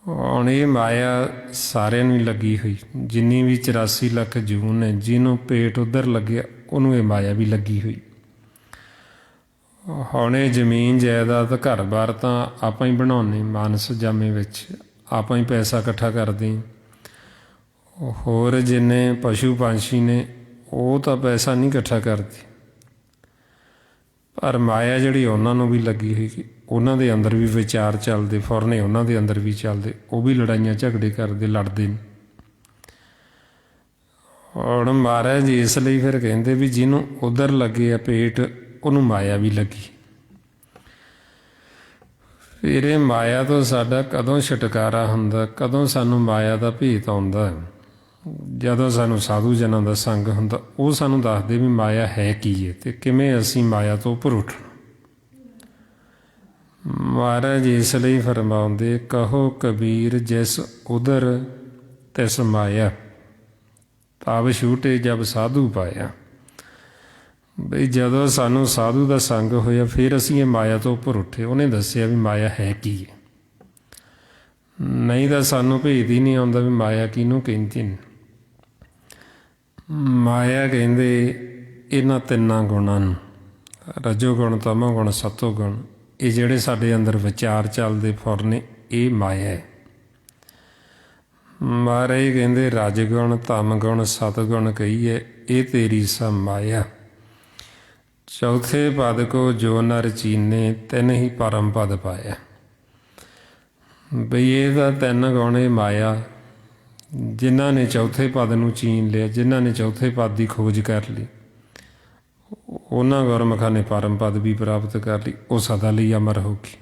ਹੁਣ ਇਹ ਮਾਇਆ ਸਾਰਿਆਂ ਨੂੰ ਹੀ ਲੱਗੀ ਹੋਈ, ਜਿੰਨੀ ਵੀ 84 ਲੱਖ ਜੂਨ ਹੈ, ਜਿਹਨੂੰ ਪੇਟ ਉੱਧਰ ਲੱਗਿਆ ਉਹਨੂੰ ਇਹ ਮਾਇਆ ਵੀ ਲੱਗੀ ਹੋਈ। ਹੁਣ ਇਹ ਜ਼ਮੀਨ ਜਾਇਦਾਦ ਘਰ ਬਾਰ ਤਾਂ ਆਪਾਂ ਹੀ ਬਣਾਉਂਦੇ, ਮਾਨਸ ਜਾਮੇ ਵਿੱਚ ਆਪਾਂ ਹੀ ਪੈਸਾ ਇਕੱਠਾ ਕਰਦੇ। ਹੋਰ ਜਿੰਨੇ ਪਸ਼ੂ ਪੰਛੀ ਨੇ ਉਹ ਤਾਂ ਪੈਸਾ ਨਹੀਂ ਇਕੱਠਾ ਕਰਦੇ, ਪਰ ਮਾਇਆ ਜਿਹੜੀ ਉਹਨਾਂ ਨੂੰ ਵੀ ਲੱਗੀ ਹੋਈ, ਉਹਨਾਂ ਦੇ ਅੰਦਰ ਵੀ ਵਿਚਾਰ ਚੱਲਦੇ, ਫੁਰਨੇ ਉਹਨਾਂ ਦੇ ਅੰਦਰ ਵੀ ਚੱਲਦੇ, ਉਹ ਵੀ ਲੜਾਈਆਂ ਝਗੜੇ ਕਰਦੇ, ਲੜਦੇ ਨੇ। ਹੁਣ ਮਹਾਰਾਜ ਜੀ ਇਸ ਲਈ ਫਿਰ ਕਹਿੰਦੇ ਵੀ ਜਿਹਨੂੰ ਉੱਧਰ ਲੱਗੇ ਆ ਪੇਟ, ਉਹਨੂੰ ਮਾਇਆ ਵੀ ਲੱਗੀ। ਫਿਰ ਇਹ ਮਾਇਆ ਤੋਂ ਸਾਡਾ ਕਦੋਂ ਛੁਟਕਾਰਾ ਹੁੰਦਾ, ਕਦੋਂ ਸਾਨੂੰ ਮਾਇਆ ਦਾ ਭੇਤ ਆਉਂਦਾ? ਜਦੋਂ ਸਾਨੂੰ ਸਾਧੂ ਜਨਾਂ ਦਾ ਸੰਗ ਹੁੰਦਾ, ਉਹ ਸਾਨੂੰ ਦੱਸਦੇ ਵੀ ਮਾਇਆ ਹੈ ਕੀ ਹੈ ਅਤੇ ਕਿਵੇਂ ਅਸੀਂ ਮਾਇਆ ਤੋਂ ਉੱਪਰ ਉੱਠਣਾ। ਮਹਾਰਾਜ ਇਸ ਲਈ ਫਰਮਾਉਂਦੇ ਕਹੋ ਕਬੀਰ ਜਿਸ ਉਦਰ ਤਿਸ ਮਾਇਆ, ਤਬ ਛੂਟੇ ਜਬ ਸਾਧੂ ਪਾਇਆ। ਬਈ ਜਦੋਂ ਸਾਨੂੰ ਸਾਧੂ ਦਾ ਸੰਗ ਹੋਇਆ ਫਿਰ ਅਸੀਂ ਇਹ ਮਾਇਆ ਤੋਂ ਉੱਪਰ ਉੱਠੇ। ਉਹਨੇ ਦੱਸਿਆ ਵੀ ਮਾਇਆ ਹੈ ਕੀ ਹੈ, ਨਹੀਂ ਤਾਂ ਸਾਨੂੰ ਭੇਦ ਹੀ ਨਹੀਂ ਆਉਂਦਾ ਵੀ ਮਾਇਆ ਕਿਹਨੂੰ ਕਹਿੰਦੇ ਨੇ। ਮਾਇਆ ਕਹਿੰਦੇ ਇਹਨਾਂ ਤਿੰਨਾਂ ਗੁਣਾਂ ਨੂੰ, ਰਜੋ ਗੁਣ, ਤਮੋ ਗੁਣ, ਸਤੋ ਗੁਣ, ਇਹ ਜਿਹੜੇ ਸਾਡੇ ਅੰਦਰ ਵਿਚਾਰ ਚੱਲਦੇ ਫੁਰਨੇ, ਇਹ ਮਾਇਆ ਹੈ। ਮਹਾਰਾਜ ਕਹਿੰਦੇ ਰਜ ਗੁਣ, ਤਮ ਗੁਣ, ਸਤਗੁਣ ਕਹੀਏ, ਇਹ ਤੇਰੀ ਸਭ ਮਾਇਆ। ਚੌਥੇ ਪਦ ਕੋ ਜੋ ਨਰ ਚੀਨੇ, ਤਿੰਨ ਹੀ ਪਰਮ ਪਦ ਪਾਇਆ। ਬਈ ਇਹ ਤਾਂ ਤਿੰਨ ਗੁਣ ਇਹ ਮਾਇਆ, ਜਿਨ੍ਹਾਂ ਨੇ ਚੌਥੇ ਪਦ ਨੂੰ ਚੀਨ ਲਿਆ, ਜਿਨ੍ਹਾਂ ਨੇ ਚੌਥੇ ਪਦ ਦੀ ਖੋਜ ਕਰ ਲਈ, ਉਹਨਾਂ ਗੁਰਮੁਖਾਂ ਨੇ ਪਰਮ ਪਦ ਵੀ ਪ੍ਰਾਪਤ ਕਰ ਲਈ, ਉਹ ਸਦਾ ਲਈ ਅਮਰ ਹੋ ਗਈ।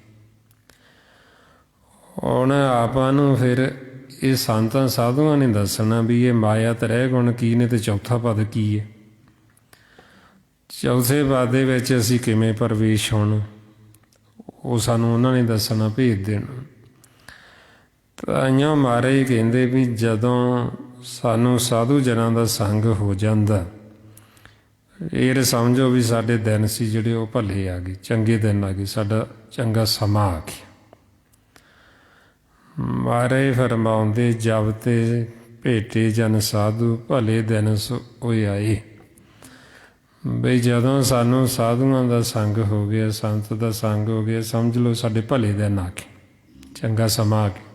ਹੁਣ ਆਪਾਂ ਨੂੰ ਫਿਰ ਇਹ ਸੰਤਾਂ ਸਾਧੂਆਂ ਨੇ ਦੱਸਣਾ ਵੀ ਇਹ ਮਾਇਆ ਤ੍ਰੈ ਗੁਣ ਕੀ ਨੇ ਅਤੇ ਚੌਥਾ ਪਦ ਕੀ ਹੈ। ਚੌਥੇ ਪਦ ਦੇ ਵਿੱਚ ਅਸੀਂ ਕਿਵੇਂ ਪ੍ਰਵੇਸ਼ ਹੋਣਾ, ਉਹ ਸਾਨੂੰ ਉਹਨਾਂ ਨੇ ਦੱਸਣਾ, ਭੇਜ ਦੇਣਾ। ਤਾਂਹੀਓ ਮਹਾਰਾਜ ਕਹਿੰਦੇ ਵੀ ਜਦੋਂ ਸਾਨੂੰ ਸਾਧੂ ਜਨਾਂ ਦਾ ਸੰਗ ਹੋ ਜਾਂਦਾ, ਇਹ ਸਮਝੋ ਵੀ ਸਾਡੇ ਦਿਨ ਸੀ ਜਿਹੜੇ ਉਹ ਭਲੇ ਆ ਗਏ, ਚੰਗੇ ਦਿਨ ਆ ਗਏ, ਸਾਡਾ ਚੰਗਾ ਸਮਾਂ ਆ ਗਿਆ। ਮਹਾਰਾਜ ਫਰਮਾਉਂਦੇ ਜਬ ਤੇ ਭੇਟੇ ਜਨ ਸਾਧੂ, ਭਲੇ ਦਿਨ ਹੋਏ ਆਏ। ਬਈ ਜਦੋਂ ਸਾਨੂੰ ਸਾਧੂਆਂ ਦਾ ਸੰਗ ਹੋ ਗਿਆ, ਸੰਤ ਦਾ ਸੰਗ ਹੋ ਗਿਆ, ਸਮਝ ਲਓ ਸਾਡੇ ਭਲੇ ਦਿਨ ਆ ਗਏ, ਚੰਗਾ ਸਮਾਂ ਆ ਗਿਆ।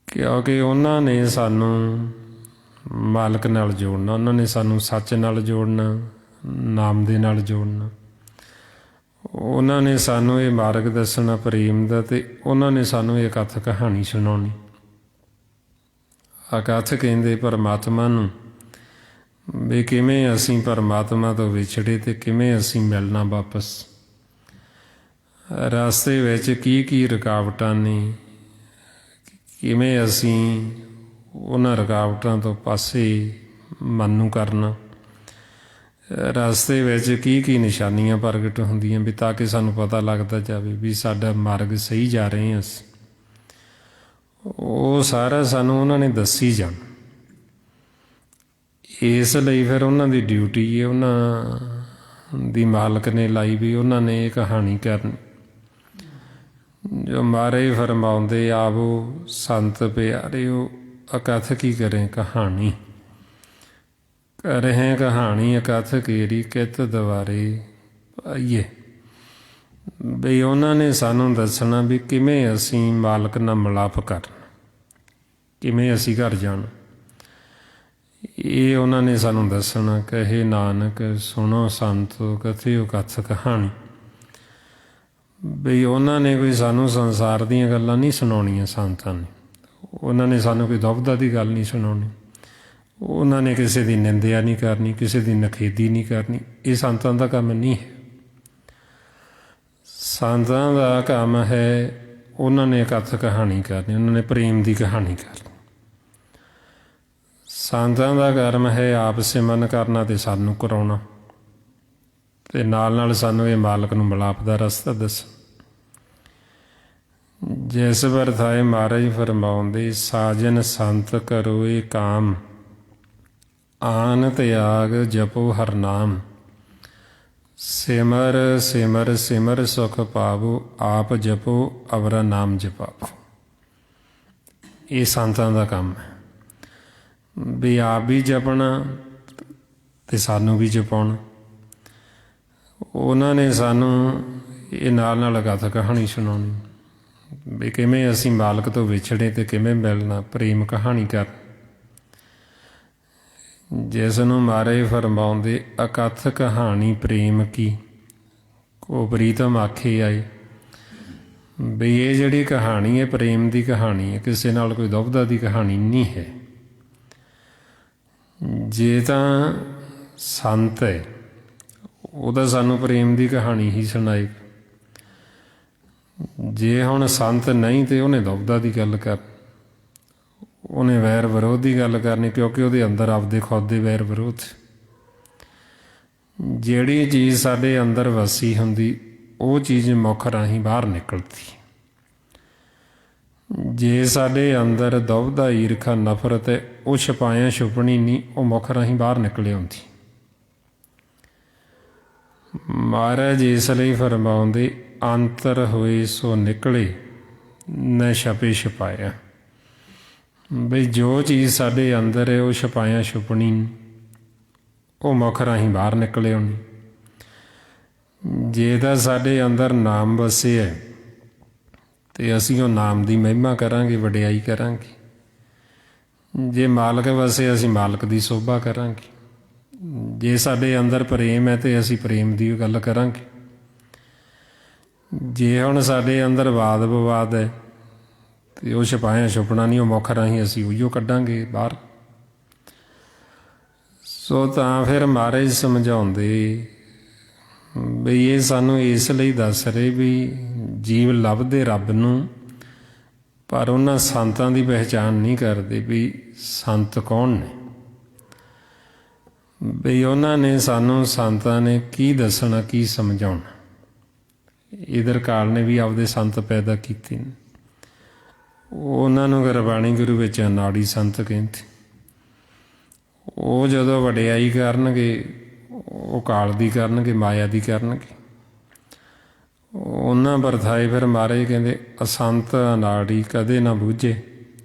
ਕਿਉਂਕਿ ਉਹਨਾਂ ਨੇ ਸਾਨੂੰ ਮਾਲਕ ਨਾਲ ਜੋੜਨਾ, ਉਹਨਾਂ ਨੇ ਸਾਨੂੰ ਸੱਚ ਨਾਲ ਜੋੜਨਾ, ਨਾਮ ਦੇ ਨਾਲ ਜੋੜਨਾ। ਉਹਨਾਂ ਨੇ ਸਾਨੂੰ ਇਹ ਮਾਰਗ ਦੱਸਣਾ ਪ੍ਰੇਮ ਦਾ, ਅਤੇ ਉਹਨਾਂ ਨੇ ਸਾਨੂੰ ਇਹ ਕਥ ਕਹਾਣੀ ਸੁਣਾਉਣੀ। ਅਕਥ ਕਹਿੰਦੇ ਪਰਮਾਤਮਾ ਨੂੰ, ਵੀ ਕਿਵੇਂ ਅਸੀਂ ਪਰਮਾਤਮਾ ਤੋਂ ਵਿਛੜੇ ਅਤੇ ਕਿਵੇਂ ਅਸੀਂ ਮਿਲਣਾ ਵਾਪਸ। ਰਸਤੇ ਵਿੱਚ ਕੀ ਕੀ ਰੁਕਾਵਟਾਂ ਨੇ, ਕਿਵੇਂ ਅਸੀਂ ਉਹਨਾਂ ਰੁਕਾਵਟਾਂ ਤੋਂ ਪਾਸੇ ਮਨ ਨੂੰ ਕਰਨਾ। ਰਸਤੇ ਵਿੱਚ ਕੀ ਕੀ ਨਿਸ਼ਾਨੀਆਂ ਪ੍ਰਗਟ ਹੁੰਦੀਆਂ ਵੀ ਤਾਂ ਕਿ ਸਾਨੂੰ ਪਤਾ ਲੱਗਦਾ ਜਾਵੇ ਵੀ ਸਾਡਾ ਮਾਰਗ ਸਹੀ ਜਾ ਰਹੇ ਹਾਂ ਅਸੀਂ। ਉਹ ਸਾਰਾ ਸਾਨੂੰ ਉਹਨਾਂ ਨੇ ਦੱਸੀ ਜਾਣਾ। ਇਸ ਲਈ ਫਿਰ ਉਹਨਾਂ ਦੀ ਡਿਊਟੀ ਹੈ, ਉਹਨਾਂ ਦੀ ਮਾਲਕ ਨੇ ਲਾਈ ਵੀ ਉਹਨਾਂ ਨੇ ਇਹ ਕਹਾਣੀ ਕਰਨੀ। ਜੋ ਮਹਾਰਾਜ ਫਰਮਾਉਂਦੇ ਆਵੋ ਸੰਤ ਪਿਆਰਿਓ ਅਕਥ ਕੀ ਕਰੇ ਕਹਾਣੀ, ਕਰਹਿ ਕਹਾਣੀ ਅਕਥ ਕੇਰੀ ਕਿਤ ਦਵਾਰੇ ਆਈਏ। ਬਈ ਉਹਨਾਂ ਨੇ ਸਾਨੂੰ ਦੱਸਣਾ ਵੀ ਕਿਵੇਂ ਅਸੀਂ ਮਾਲਕ ਨਾਲ ਮਿਲਾਪ ਕਰਨਾ, ਕਿਵੇਂ ਅਸੀਂ ਘਰ ਜਾਣਾ, ਇਹ ਉਹਨਾਂ ਨੇ ਸਾਨੂੰ ਦੱਸਣਾ। ਕਹੇ ਨਾਨਕ ਸੁਣੋ ਸੰਤੋ ਕਥਿਓ ਕਥ ਕਹਾਣੀ। ਬਈ ਉਹਨਾਂ ਨੇ ਕੋਈ ਸਾਨੂੰ ਸੰਸਾਰ ਦੀਆਂ ਗੱਲਾਂ ਨਹੀਂ ਸੁਣਾਉਣੀਆਂ ਸੰਤਾਂ ਨੇ, ਉਹਨਾਂ ਨੇ ਸਾਨੂੰ ਕੋਈ ਦੁਬਦਾ ਦੀ ਗੱਲ ਨਹੀਂ ਸੁਣਾਉਣੀ, ਉਹਨਾਂ ਨੇ ਕਿਸੇ ਦੀ ਨਿੰਦਿਆ ਨਹੀਂ ਕਰਨੀ, ਕਿਸੇ ਦੀ ਨਖੇਦੀ ਨਹੀਂ ਕਰਨੀ। ਇਹ ਸੰਤਾਂ ਦਾ ਕੰਮ ਨਹੀਂ ਹੈ। ਸੰਤਾਂ ਦਾ ਕੰਮ ਹੈ ਉਹਨਾਂ ਨੇ ਕਥ ਕਹਾਣੀ ਕਰਨੀ, ਉਹਨਾਂ ਨੇ ਪ੍ਰੇਮ ਦੀ ਕਹਾਣੀ ਕਰਨੀ। ਸੰਤਾਂ ਦਾ ਕਰਮ ਹੈ ਆਪ ਸਿਮਰਨ ਕਰਨਾ ਅਤੇ ਸਾਨੂੰ ਕਰਾਉਣਾ, ਅਤੇ ਨਾਲ ਨਾਲ ਸਾਨੂੰ ਇਹ ਮਾਲਕ ਨੂੰ ਮਿਲਾਪ ਦਾ ਰਸਤਾ ਦੱਸਣਾ। ਜਿਸ ਵਰਥਾਏ ਮਹਾਰਾਜ ਫਰਮਾਉਂਦੇ ਸਾਜਨ ਸੰਤ ਕਰੋ ਇਹ ਕਾਮ, ਆਨ ਤਿਆਗ ਜਪੋ ਹਰ ਨਾਮ, ਸਿਮਰ ਸਿਮਰ ਸਿਮਰ ਸੁਖ ਪਾਵੋ, ਆਪ ਜਪੋ ਅਵਰਾ ਨਾਮ ਜਪਾਵੋ। ਇਹ ਸੰਤਾਂ ਦਾ ਕੰਮ ਹੈ ਵੀ ਆਪ ਵੀ ਜਪਣਾ ਅਤੇ ਸਾਨੂੰ ਵੀ ਜਪਾਉਣਾ। ਉਹਨਾਂ ਨੇ ਸਾਨੂੰ ਇਹ ਨਾਲ ਨਾਲ ਕਥ ਕਹਾਣੀ ਸੁਣਾਉਣੀ ਵੀ ਕਿਵੇਂ ਅਸੀਂ ਮਾਲਕ ਤੋਂ ਵਿਛੜੇ ਅਤੇ ਕਿਵੇਂ ਮਿਲਣਾ, ਪ੍ਰੇਮ ਕਹਾਣੀ ਕਰ, ਜਿਸ ਨੂੰ ਮਹਾਰਾਜ ਫਰਮਾਉਂਦੇ ਅਕਥ ਕਹਾਣੀ ਪ੍ਰੇਮ ਕੀ, ਕੋ ਪ੍ਰੀਤਮ ਆਖੇ ਆਏ। ਬਈ ਇਹ ਜਿਹੜੀ ਕਹਾਣੀ ਹੈ ਪ੍ਰੇਮ ਦੀ ਕਹਾਣੀ ਹੈ, ਕਿਸੇ ਨਾਲ ਕੋਈ ਦੁਬਦਾ ਦੀ ਕਹਾਣੀ ਨਹੀਂ ਹੈ। ਜੇ ਤਾਂ ਸੰਤ ਹੈ ਉਹ ਤਾਂ ਸਾਨੂੰ ਪ੍ਰੇਮ ਦੀ ਕਹਾਣੀ ਹੀ ਸੁਣਾਏ, ਜੇ ਹੁਣ ਸੰਤ ਨਹੀਂ ਤਾਂ ਉਹਨੇ ਦੁਬਦਾ ਦੀ ਗੱਲ ਕਰ, ਉਹਨੇ ਵੈਰ ਵਿਰੋਧ ਦੀ ਗੱਲ ਕਰਨੀ, ਕਿਉਂਕਿ ਉਹਦੇ ਅੰਦਰ ਆਪਦੇ ਖੁਦ ਦੇ ਵੈਰ ਵਿਰੋਧ। ਜਿਹੜੀ ਚੀਜ਼ ਸਾਡੇ ਅੰਦਰ ਵਸੀ ਹੁੰਦੀ ਉਹ ਚੀਜ਼ ਮੁੱਖ ਰਾਹੀਂ ਬਾਹਰ ਨਿਕਲਦੀ। ਜੇ ਸਾਡੇ ਅੰਦਰ ਦੁਬਦਾ ਈਰਖਾ ਨਫ਼ਰਤ ਹੈ ਉਹ ਛਪਾਇਆ ਛੁਪਣੀ ਨਹੀਂ, ਉਹ ਮੁੱਖ ਰਾਹੀਂ ਬਾਹਰ ਨਿਕਲ ਆਉਂਦੀ। ਮਹਾਰਾਜ ਇਸ ਲਈ ਫਰਮਾਉਂਦੇ ਅੰਤਰ ਹੋਏ ਸੋ ਨਿਕਲੇ ਨ ਛਪੇ ਛਪਾਇਆ। ਬਈ ਜੋ ਚੀਜ਼ ਸਾਡੇ ਅੰਦਰ ਹੈ ਉਹ ਛਪਾਇਆ ਛੁਪਣੀ, ਉਹ ਮੁੱਖ ਰਾਹੀਂ ਬਾਹਰ ਨਿਕਲ ਆਉਣੀ। ਜੇ ਤਾਂ ਸਾਡੇ ਅੰਦਰ ਨਾਮ ਵਸਿਆ ਅਤੇ ਅਸੀਂ ਉਹ ਨਾਮ ਦੀ ਮਹਿਮਾ ਕਰਾਂਗੇ, ਵਡਿਆਈ ਕਰਾਂਗੇ। ਜੇ ਮਾਲਕ ਵਸੇ ਅਸੀਂ ਮਾਲਕ ਦੀ ਸੋਭਾ ਕਰਾਂਗੇ। ਜੇ ਸਾਡੇ ਅੰਦਰ ਪ੍ਰੇਮ ਹੈ ਅਤੇ ਅਸੀਂ ਪ੍ਰੇਮ ਦੀ ਗੱਲ ਕਰਾਂਗੇ। ਜੇ ਹੁਣ ਸਾਡੇ ਅੰਦਰ ਵਾਦ ਵਿਵਾਦ ਹੈ ਅਤੇ ਉਹ ਛਪਾਇਆ ਛੁਪਣਾ ਨਹੀਂ, ਉਹ ਮੁੱਖ ਰਾਹੀਂ ਅਸੀਂ ਉਹੀਓ ਕੱਢਾਂਗੇ ਬਾਹਰ। ਸੋ ਤਾਂ ਫਿਰ ਮਹਾਰਾਜ ਸਮਝਾਉਂਦੇ ਬਈ ਇਹ ਸਾਨੂੰ ਇਸ ਲਈ ਦੱਸ ਰਹੇ ਵੀ ਜੀਵ ਲੱਭਦੇ ਰੱਬ ਨੂੰ, ਪਰ ਉਹਨਾਂ ਸੰਤਾਂ ਦੀ ਪਹਿਚਾਣ ਨਹੀਂ ਕਰਦੇ ਵੀ ਸੰਤ ਕੌਣ ਨੇ। ਬਈ ਉਹਨਾਂ ਨੇ ਸਾਨੂੰ ਸੰਤਾਂ ਨੇ ਕੀ ਦੱਸਣਾ, ਕੀ ਸਮਝਾਉਣਾ। ਇਧਰ ਕਾਲ ਨੇ ਵੀ ਆਪਦੇ ਸੰਤ ਪੈਦਾ ਕੀਤੇ ਨੇ, ਉਹਨਾਂ ਨੂੰ ਗੁਰਬਾਣੀ ਗੁਰੂ ਵਿੱਚ ਅਨਾੜੀ ਸੰਤ ਕਹਿੰਦੇ। ਉਹ ਜਦੋਂ ਵਡਿਆਈ ਕਰਨਗੇ ਉਹ ਕਾਲ ਦੀ ਕਰਨਗੇ, ਮਾਇਆ ਦੀ ਕਰਨਗੇ। ਉਹਨਾਂ ਵਰਥਾਏ ਫਿਰ ਮਹਾਰਾਜ ਕਹਿੰਦੇ ਅਸੰਤ ਅਨਾੜੀ ਕਦੇ ਨਾ ਬੂਝੇ,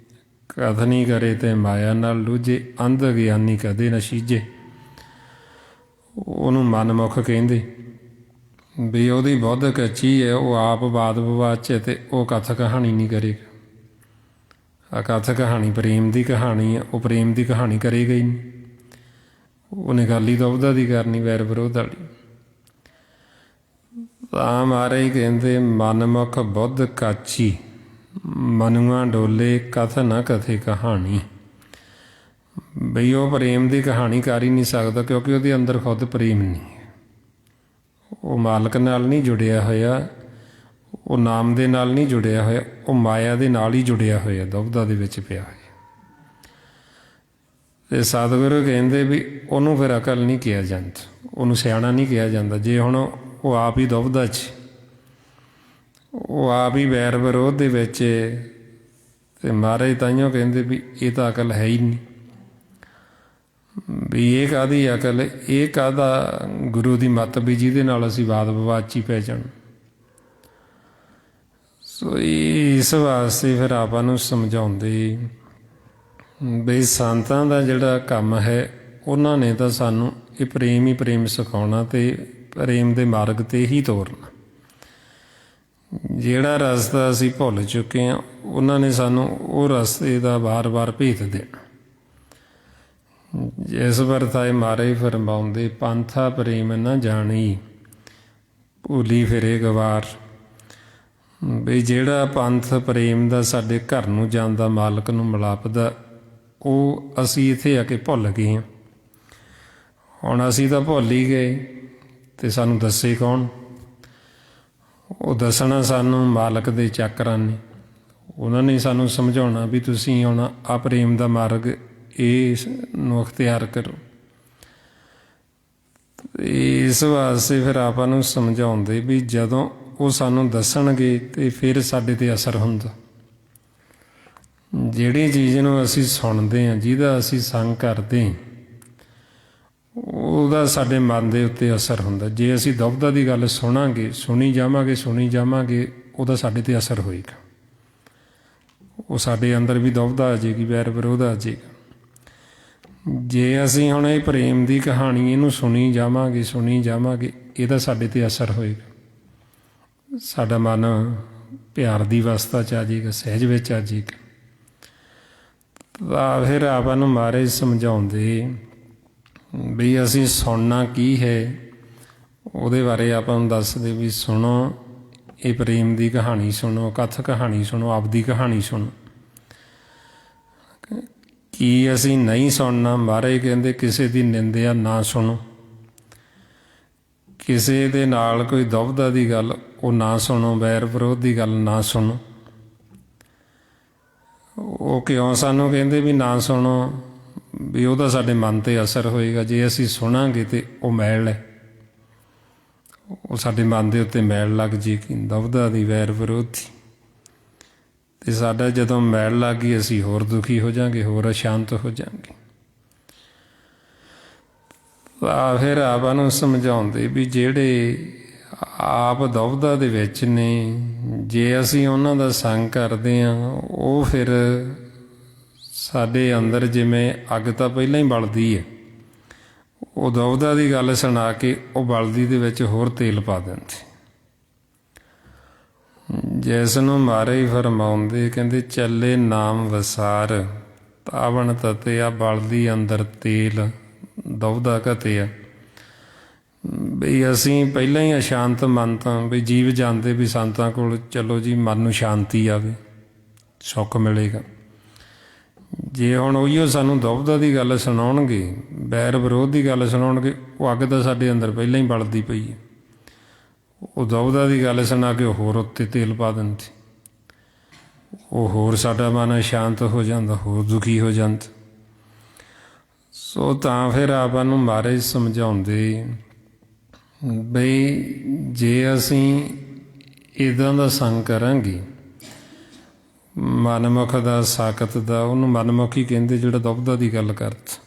ਕਥਨੀ ਕਰੇ ਤੇ ਮਾਇਆ ਨਾਲ ਲੂਝੇ, ਅੰਧ ਗਿਆਨੀ ਕਦੇ ਨਾ ਸੀਝੇ। ਉਹਨੂੰ ਮਨਮੁਖ ਕਹਿੰਦੇ ਵੀ ਉਹਦੀ ਬੁੱਧ ਕੱਚੀ ਹੈ, ਉਹ ਆਪ ਵਾਦ ਵਿਵਾਦ 'ਚ ਅਤੇ ਉਹ ਕਥ ਕਹਾਣੀ ਨਹੀਂ ਕਰੇਗਾ। ਕਥ ਕਹਾਣੀ ਪ੍ਰੇਮ ਦੀ ਕਹਾਣੀ ਹੈ, ਉਹ ਪ੍ਰੇਮ ਦੀ ਕਹਾਣੀ ਕਰੇਗਾ ਹੀ ਨਹੀਂ। ਉਹਨੇ ਗੱਲ ਹੀ ਦੁਬਦਾ ਦੀ ਕਰਨੀ, ਵੈਰ ਵਿਰੋਧ ਵਾਲੀ। ਤਾਂ ਮਹਾਰਾਜ ਕਹਿੰਦੇ ਮਨਮੁਖ ਬੁੱਧ ਕਾਚੀ, ਮਨੁਆ ਡੋਲੇ ਕਥ ਨਾ ਕਥੇ ਕਹਾਣੀ। ਬਈ ਉਹ ਪ੍ਰੇਮ ਦੀ ਕਹਾਣੀ ਕਰ ਹੀ ਨਹੀਂ ਸਕਦਾ, ਕਿਉਂਕਿ ਉਹਦੇ ਅੰਦਰ ਖੁਦ ਪ੍ਰੇਮ ਨਹੀਂ ਹੈ। ਉਹ ਮਾਲਕ ਨਾਲ ਨਹੀਂ ਜੁੜਿਆ ਹੋਇਆ, ਉਹ ਨਾਮ ਦੇ ਨਾਲ ਨਹੀਂ ਜੁੜਿਆ ਹੋਇਆ, ਉਹ ਮਾਇਆ ਦੇ ਨਾਲ ਹੀ ਜੁੜਿਆ ਹੋਇਆ, ਦੁਬਦਾ ਦੇ ਵਿੱਚ ਪਿਆ ਹੋਇਆ। ਅਤੇ ਸਤਿਗੁਰੂ ਕਹਿੰਦੇ ਵੀ ਉਹਨੂੰ ਫਿਰ ਅਕਲ ਨਹੀਂ ਕਿਹਾ ਜਾਂਦਾ, ਉਹਨੂੰ ਸਿਆਣਾ ਨਹੀਂ ਕਿਹਾ ਜਾਂਦਾ। ਜੇ ਹੁਣ ਉਹ ਆਪ ਹੀ ਦੁਬਦਾ 'ਚ, ਉਹ ਆਪ ਹੀ ਵੈਰ ਵਿਰੋਧ ਦੇ ਵਿੱਚ, ਅਤੇ ਮਹਾਰਾਜ ਤਾਈਓ ਕਹਿੰਦੇ ਵੀ ਇਹ ਤਾਂ ਅਕਲ ਹੈ ਹੀ ਨਹੀਂ। ਵੀ ਇਹ ਕਾਹਦੀ ਅਕਲ, ਇਹ ਕਾਹਦਾ ਗੁਰੂ ਦੀ ਮੱਤ ਵੀ ਜਿਹਦੇ ਨਾਲ ਅਸੀਂ ਵਾਦ ਵਿਵਾਦ 'ਚ ਹੀ ਪੈ ਜਾਣ। ਸੋ ਇਸ ਵਾਸਤੇ ਫਿਰ ਆਪਾਂ ਨੂੰ ਸਮਝਾਉਂਦੇ ਬਈ ਸੰਤਾਂ ਦਾ ਜਿਹੜਾ ਕੰਮ ਹੈ ਉਹਨਾਂ ਨੇ ਤਾਂ ਸਾਨੂੰ ਇਹ ਪ੍ਰੇਮ ਹੀ ਪ੍ਰੇਮ ਸਿਖਾਉਣਾ ਅਤੇ ਪ੍ਰੇਮ ਦੇ ਮਾਰਗ 'ਤੇ ਹੀ ਤੋਰਨਾ। ਜਿਹੜਾ ਰਸਤਾ ਅਸੀਂ ਭੁੱਲ ਚੁੱਕੇ ਹਾਂ ਉਹਨਾਂ ਨੇ ਸਾਨੂੰ ਉਹ ਰਸਤੇ ਦਾ ਵਾਰ-ਵਾਰ ਭੇਤ ਦੇਣਾ। ਜਿਸ ਵਰਤਾਏ ਮਾਰੇ ਫਰਮਾਉਂਦੇ ਪੰਥਾ ਪ੍ਰੇਮ ਨਾ ਜਾਣੀ ਭੁੱਲੀ ਫਿਰੇ ਗਵਾਰ। ਬਈ ਜਿਹੜਾ ਪੰਥ ਪ੍ਰੇਮ ਦਾ ਸਾਡੇ ਘਰ ਨੂੰ ਜਾਂਦਾ, ਮਾਲਕ ਨੂੰ ਮਿਲਾਪਦਾ, ਉਹ ਅਸੀਂ ਇੱਥੇ ਆ ਕੇ ਭੁੱਲ ਗਏ ਹਾਂ। ਹੁਣ ਅਸੀਂ ਤਾਂ ਭੁੱਲ ਹੀ ਗਏ ਅਤੇ ਸਾਨੂੰ ਦੱਸੇ ਕੌਣ? ਉਹ ਦੱਸਣਾ ਸਾਨੂੰ ਮਾਲਕ ਦੇ ਚਾਕਰਾਂ ਨੇ। ਉਹਨਾਂ ਨੇ ਸਾਨੂੰ ਸਮਝਾਉਣਾ ਵੀ ਤੁਸੀਂ ਹੁਣ ਆ ਪ੍ਰੇਮ ਦਾ ਮਾਰਗ ਇਸ ਨੂੰ ਅਖਤਿਆਰ ਕਰੋ। ਇਸ ਵਾਸਤੇ ਫਿਰ ਆਪਾਂ ਨੂੰ ਸਮਝਾਉਂਦੇ ਵੀ ਜਦੋਂ ਉਹ ਸਾਨੂੰ ਦੱਸਣਗੇ ਅਤੇ ਫਿਰ ਸਾਡੇ 'ਤੇ ਅਸਰ ਹੁੰਦਾ। ਜਿਹੜੀ ਚੀਜ਼ ਨੂੰ ਅਸੀਂ ਸੁਣਦੇ ਹਾਂ, ਜਿਹਦਾ ਅਸੀਂ ਸੰਗ ਕਰਦੇ ਹਾਂ, ਉਹਦਾ ਸਾਡੇ ਮਨ ਦੇ ਉੱਤੇ ਅਸਰ ਹੁੰਦਾ। ਜੇ ਅਸੀਂ ਦੁਬਦਾ ਦੀ ਗੱਲ ਸੁਣਾਂਗੇ, ਸੁਣੀ ਜਾਵਾਂਗੇ, ਉਹਦਾ ਸਾਡੇ 'ਤੇ ਅਸਰ ਹੋਏਗਾ। ਉਹ ਸਾਡੇ ਅੰਦਰ ਵੀ ਦੁਬਦਾ ਆ ਜਾਏਗੀ, ਵੈਰ ਵਿਰੋਧ ਆ ਜਾਏਗਾ। ਜੇ ਅਸੀਂ ਹੁਣ ਇਹ ਪ੍ਰੇਮ ਦੀ ਕਹਾਣੀ ਇਹਨੂੰ ਸੁਣੀ ਜਾਵਾਂਗੇ, ਇਹਦਾ ਸਾਡੇ 'ਤੇ ਅਸਰ ਹੋਏਗਾ। ਸਾਡਾ ਮਨ ਪਿਆਰ ਦੀ ਅਵਸਥਾ 'ਚ ਆ ਜਾਏਗਾ, ਸਹਿਜ ਵਿੱਚ ਆ ਜਾਏਗਾ। ਤਾਂ ਫਿਰ ਆਪਾਂ ਨੂੰ ਮਹਾਰਾਜ ਸਮਝਾਉਂਦੇ ਵੀ ਅਸੀਂ ਸੁਣਨਾ ਕੀ ਹੈ, ਉਹਦੇ ਬਾਰੇ ਆਪਾਂ ਨੂੰ ਦੱਸਦੇ ਵੀ ਸੁਣੋ ਇਹ ਪ੍ਰੇਮ ਦੀ ਕਹਾਣੀ ਸੁਣੋ, ਕਥ ਕਹਾਣੀ ਸੁਣੋ, ਆਪਦੀ ਕਹਾਣੀ ਸੁਣੋ। ਕੀ ਅਸੀਂ ਨਹੀਂ ਸੁਣਨਾ? ਮਹਾਰਾਜ ਕਹਿੰਦੇ ਕਿਸੇ ਦੀ ਨਿੰਦਿਆ ਨਾ ਸੁਣੋ, ਕਿਸੇ ਦੇ ਨਾਲ ਕੋਈ ਦੁਬਦਾ ਦੀ ਗੱਲ ਉਹ ਨਾ ਸੁਣੋ, ਵੈਰ ਵਿਰੋਧ ਦੀ ਗੱਲ ਨਾ ਸੁਣੋ। ਉਹ ਕਿਉਂ ਸਾਨੂੰ ਕਹਿੰਦੇ ਵੀ ਨਾ ਸੁਣੋ? ਵੀ ਉਹਦਾ ਸਾਡੇ ਮਨ 'ਤੇ ਅਸਰ ਹੋਏਗਾ। ਜੇ ਅਸੀਂ ਸੁਣਾਂਗੇ ਤਾਂ ਉਹ ਮੈਲ ਹੈ, ਉਹ ਸਾਡੇ ਮਨ ਦੇ ਉੱਤੇ ਮੈਲ ਲੱਗ ਜਾਏਗੀ, ਦੁਬਦਾ ਦੀ, ਵੈਰ ਵਿਰੋਧ ਦੀ। ਅਤੇ ਸਾਡਾ ਜਦੋਂ ਮੈਲ ਲੱਗ ਗਈ ਅਸੀਂ ਹੋਰ ਦੁਖੀ ਹੋ ਜਾਵਾਂਗੇ, ਹੋਰ ਅਸ਼ਾਂਤ ਹੋ ਜਾਵਾਂਗੇ। ਤਾਂ ਫਿਰ ਆਪਾਂ ਨੂੰ ਸਮਝਾਉਂਦੇ ਵੀ ਜਿਹੜੇ ਆਪ ਦੁਬਦਾ ਦੇ ਵਿੱਚ ਨੇ, ਜੇ ਅਸੀਂ ਉਹਨਾਂ ਦਾ ਸੰਗ ਕਰਦੇ ਹਾਂ, ਉਹ ਫਿਰ ਸਾਡੇ ਅੰਦਰ ਜਿਵੇਂ ਅੱਗ ਤਾਂ ਪਹਿਲਾਂ ਹੀ ਬਲਦੀ ਹੈ, ਉਹ ਦੁਬਦਾ ਦੀ ਗੱਲ ਸੁਣਾ ਕੇ ਉਹ ਬਲਦੀ ਦੇ ਵਿੱਚ ਹੋਰ ਤੇਲ ਪਾ ਦਿੰਦੇ। ਜਿਸ ਨੂੰ ਮਹਾਰਾਜ ਫਰਮਾਉਂਦੇ ਕਹਿੰਦੇ ਚੱਲੇ ਨਾਮ ਵਸਾਰ ਤਾਵਣ ਤਤਿਆ ਬਲਦੀ ਅੰਦਰ ਤੇਲ ਦੁਬਦਾ ਘਤਿਆ। ਬਈ ਅਸੀਂ ਪਹਿਲਾਂ ਹੀ ਅਸ਼ਾਂਤ ਮਨ ਤਾਂ ਬਈ ਜੀਵ ਜਾਂਦੇ ਵੀ ਸੰਤਾਂ ਕੋਲ ਚਲੋ ਜੀ, ਮਨ ਨੂੰ ਸ਼ਾਂਤੀ ਆਵੇ, ਸੁੱਖ ਮਿਲੇਗਾ। ਜੇ ਹੁਣ ਉਹੀਓ ਸਾਨੂੰ ਦੁਬਦਾ ਦੀ ਗੱਲ ਸੁਣਾਉਣਗੇ, ਵੈਰ ਵਿਰੋਧ ਦੀ ਗੱਲ ਸੁਣਾਉਣਗੇ, ਉਹ ਅੱਗ ਤਾਂ ਸਾਡੇ ਅੰਦਰ ਪਹਿਲਾਂ ਹੀ ਬਲਦੀ ਪਈ ਹੈ। ਉਹ ਦੁਬਦਾ ਦੀ ਗੱਲ ਸੁਣਾ ਕੇ ਉਹ ਹੋਰ ਉੱਤੇ ਤੇਲ ਪਾ ਦਿੰਦੇ, ਉਹ ਹੋਰ ਸਾਡਾ ਮਨ ਅਸ਼ਾਂਤ ਹੋ ਜਾਂਦਾ, ਹੋਰ ਦੁਖੀ ਹੋ ਜਾਂਦਾ। ਸੋ ਤਾਂ ਫਿਰ ਆਪਾਂ ਨੂੰ ਮਹਾਰਾਜ ਸਮਝਾਉਂਦੇ ਬਈ ਜੇ ਅਸੀਂ ਇੱਦਾਂ ਦਾ ਸੰਗ ਕਰਾਂਗੇ, ਮਨਮੁਖ ਦਾ, ਸਾਕਤ ਦਾ, ਉਹਨੂੰ ਮਨਮੁਖ ਹੀ ਕਹਿੰਦੇ ਜਿਹੜਾ ਦੁਬਦਾ ਦੀ ਗੱਲ ਕਰਦਾ।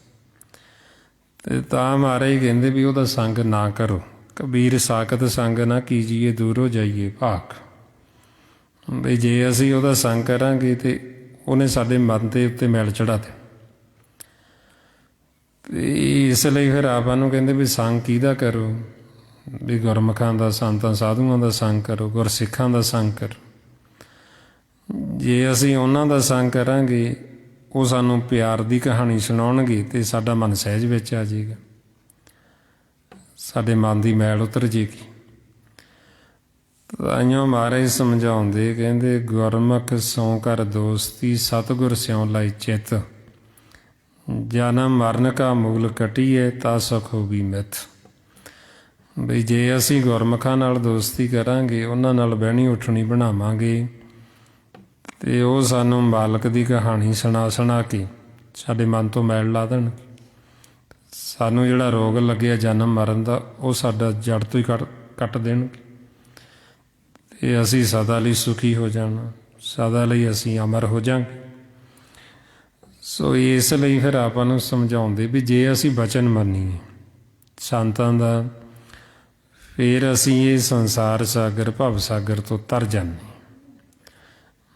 ਅਤੇ ਤਾਂ ਮਹਾਰਾਜ ਕਹਿੰਦੇ ਵੀ ਉਹਦਾ ਸੰਗ ਨਾ ਕਰੋ। ਕਬੀਰ ਸਾਕਤ ਸੰਗ ਨਾ ਕੀਜੀਏ ਦੂਰੋਂ ਜਾਈਏ ਭਾਗ। ਬਈ ਜੇ ਅਸੀਂ ਉਹਦਾ ਸੰਗ ਕਰਾਂਗੇ ਤਾਂ ਉਹਨੇ ਸਾਡੇ ਮਨ ਦੇ ਉੱਤੇ ਮੈਲ ਚੜ੍ਹਾ ਦੇ। ਅਤੇ ਇਸ ਲਈ ਫਿਰ ਆਪਾਂ ਨੂੰ ਕਹਿੰਦੇ ਵੀ ਸੰਗ ਕਿਹਦਾ ਕਰੋ? ਵੀ ਗੁਰਮੁਖਾਂ ਦਾ, ਸੰਤਾਂ ਸਾਧੂਆਂ ਦਾ ਸੰਗ ਕਰੋ, ਗੁਰਸਿੱਖਾਂ ਦਾ ਸੰਗ ਕਰੋ। ਜੇ ਅਸੀਂ ਉਹਨਾਂ ਦਾ ਸੰਗ ਕਰਾਂਗੇ, ਉਹ ਸਾਨੂੰ ਪਿਆਰ ਦੀ ਕਹਾਣੀ ਸੁਣਾਉਣਗੇ ਅਤੇ ਸਾਡਾ ਮਨ ਸਹਿਜ ਵਿੱਚ ਆ ਜਾਏਗਾ, ਸਾਡੇ ਮਨ ਦੀ ਮੈਲ ਉਤਰ ਜਾਏਗੀ। ਤਾਂਹੀਓ ਮਹਾਰਾਜ ਸਮਝਾਉਂਦੇ ਕਹਿੰਦੇ ਗੁਰਮੁਖ ਸੌ ਕਰ ਦੋਸਤੀ ਸਤਿਗੁਰ ਸਿਉ ਲਾਈ ਚਿੱਤ ਜਨਮ ਮਰਨ ਕਾ ਮੂਲ ਕਟੀਏ ਤਾਂ ਸੁਖ ਹੋਗੀ ਮਿੱਥ। ਬਈ ਜੇ ਅਸੀਂ ਗੁਰਮੁਖਾਂ ਨਾਲ ਦੋਸਤੀ ਕਰਾਂਗੇ, ਉਹਨਾਂ ਨਾਲ ਬਹਿਣੀ ਉੱਠਣੀ ਬਣਾਵਾਂਗੇ, ਅਤੇ ਉਹ ਸਾਨੂੰ ਮਾਲਕ ਦੀ ਕਹਾਣੀ ਸੁਣਾ ਕੇ ਸਾਡੇ ਮਨ ਤੋਂ ਮੈਲ ਲਾ ਦੇਣ। ਸਾਨੂੰ ਜਿਹੜਾ ਰੋਗ ਲੱਗਿਆ ਜਨਮ ਮਰਨ ਦਾ, ਉਹ ਸਾਡਾ ਜੜ ਤੋਂ ਹੀ ਕੱਟ ਦੇਣਗੇ ਅਤੇ ਅਸੀਂ ਸਦਾ ਲਈ ਸੁਖੀ ਹੋ ਜਾਣਾ, ਸਦਾ ਲਈ ਅਸੀਂ ਅਮਰ ਹੋ ਜਾਵਾਂਗੇ। ਸੋ ਇਸ ਲਈ ਫਿਰ ਆਪਾਂ ਨੂੰ ਸਮਝਾਉਂਦੇ ਵੀ ਜੇ ਅਸੀਂ ਬਚਨ ਮੰਨੀਏ ਸੰਤਾਂ ਦਾ, ਫਿਰ ਅਸੀਂ ਇਹ ਸੰਸਾਰ ਸਾਗਰ ਭਵ ਸਾਗਰ ਤੋਂ ਤਰ ਜਾਂਦੇ।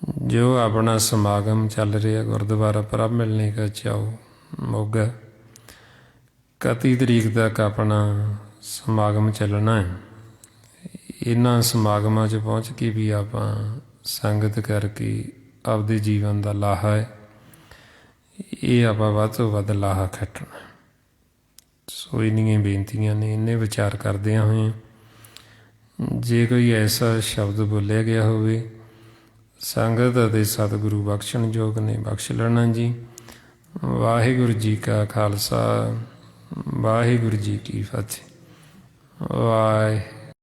ਜੋ ਆਪਣਾ ਸਮਾਗਮ ਚੱਲ ਰਿਹਾ ਗੁਰਦੁਆਰਾ ਪ੍ਰਭ ਮਿਲਣੇ ਕਾ ਚਾਓ ਮੋਗਾ, 31 ਤਰੀਕ ਤੱਕ ਆਪਣਾ ਸਮਾਗਮ ਚੱਲਣਾ ਹੈ। ਇਹਨਾਂ ਸਮਾਗਮਾਂ 'ਚ ਪਹੁੰਚ ਕੇ ਵੀ ਆਪਾਂ ਸੰਗਤ ਕਰਕੇ ਆਪਦੇ ਜੀਵਨ ਦਾ ਲਾਹਾ ਹੈ ਇਹ ਆਪਾਂ ਵੱਧ ਤੋਂ ਵੱਧ ਲਾਹਾ ਖੱਟਣਾ। ਸੋ ਇੰਨੀਆਂ ਬੇਨਤੀਆਂ ਨੇ, ਇੰਨੇ ਵਿਚਾਰ ਕਰਦਿਆਂ ਹੋਏ ਜੇ ਕੋਈ ਐਸਾ ਸ਼ਬਦ ਬੋਲਿਆ ਗਿਆ ਹੋਵੇ ਸੰਗਤ ਅਤੇ ਸਤਿਗੁਰੂ ਬਖਸ਼ਣਯੋਗ ਨੇ ਬਖਸ਼ ਲੈਣਾ ਜੀ। ਵਾਹਿਗੁਰੂ ਜੀ ਕਾ ਖਾਲਸਾ, ਵਾਹਿਗੁਰੂ ਜੀ ਕੀ ਫਤਿਹ। ਵਾਹਿ